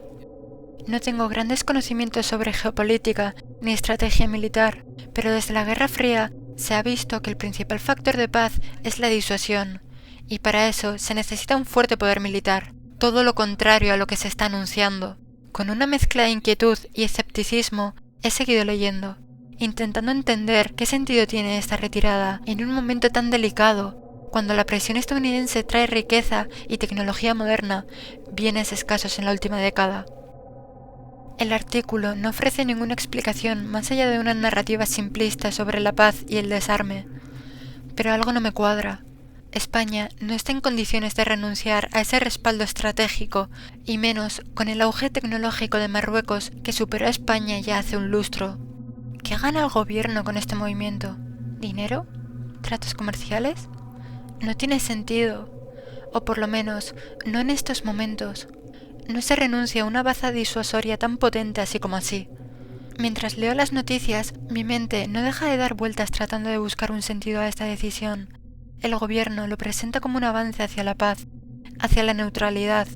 No tengo grandes conocimientos sobre geopolítica ni estrategia militar, pero desde la Guerra Fría se ha visto que el principal factor de paz es la disuasión, y para eso se necesita un fuerte poder militar, todo lo contrario a lo que se está anunciando. Con una mezcla de inquietud y escepticismo, he seguido leyendo, intentando entender qué sentido tiene esta retirada en un momento tan delicado, cuando la presión estadounidense trae riqueza y tecnología moderna, bienes escasos en la última década. El artículo no ofrece ninguna explicación más allá de una narrativa simplista sobre la paz y el desarme, pero algo no me cuadra. España no está en condiciones de renunciar a ese respaldo estratégico, y menos con el auge tecnológico de Marruecos que superó a España ya hace un lustro. ¿Qué gana el gobierno con este movimiento? ¿Dinero? ¿Tratos comerciales? No tiene sentido, o por lo menos no en estos momentos. No se renuncia a una baza disuasoria tan potente así como así. Mientras leo las noticias, mi mente no deja de dar vueltas tratando de buscar un sentido a esta decisión. El gobierno lo presenta como un avance hacia la paz, hacia la neutralidad,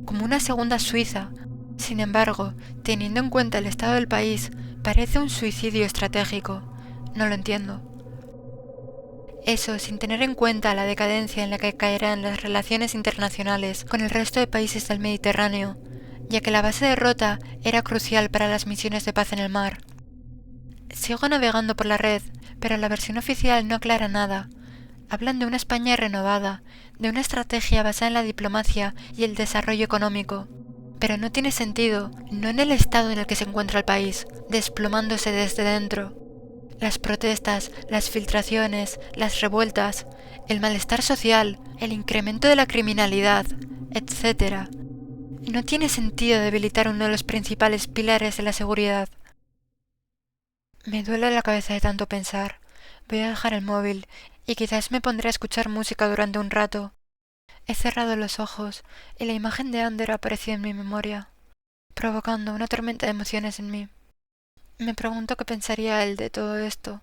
como una segunda Suiza. Sin embargo, teniendo en cuenta el estado del país, parece un suicidio estratégico. No lo entiendo. Eso sin tener en cuenta la decadencia en la que caerán las relaciones internacionales con el resto de países del Mediterráneo, ya que la base de Rota era crucial para las misiones de paz en el mar. Sigo navegando por la red, pero la versión oficial no aclara nada. Hablan de una España renovada, de una estrategia basada en la diplomacia y el desarrollo económico. Pero no tiene sentido, no en el estado en el que se encuentra el país, desplomándose desde dentro. Las protestas, las filtraciones, las revueltas, el malestar social, el incremento de la criminalidad, etc. No tiene sentido debilitar uno de los principales pilares de la seguridad. Me duele la cabeza de tanto pensar. Voy a dejar el móvil y quizás me pondré a escuchar música durante un rato. He cerrado los ojos y la imagen de Ander ha aparecido en mi memoria, provocando una tormenta de emociones en mí. Me pregunto qué pensaría él de todo esto.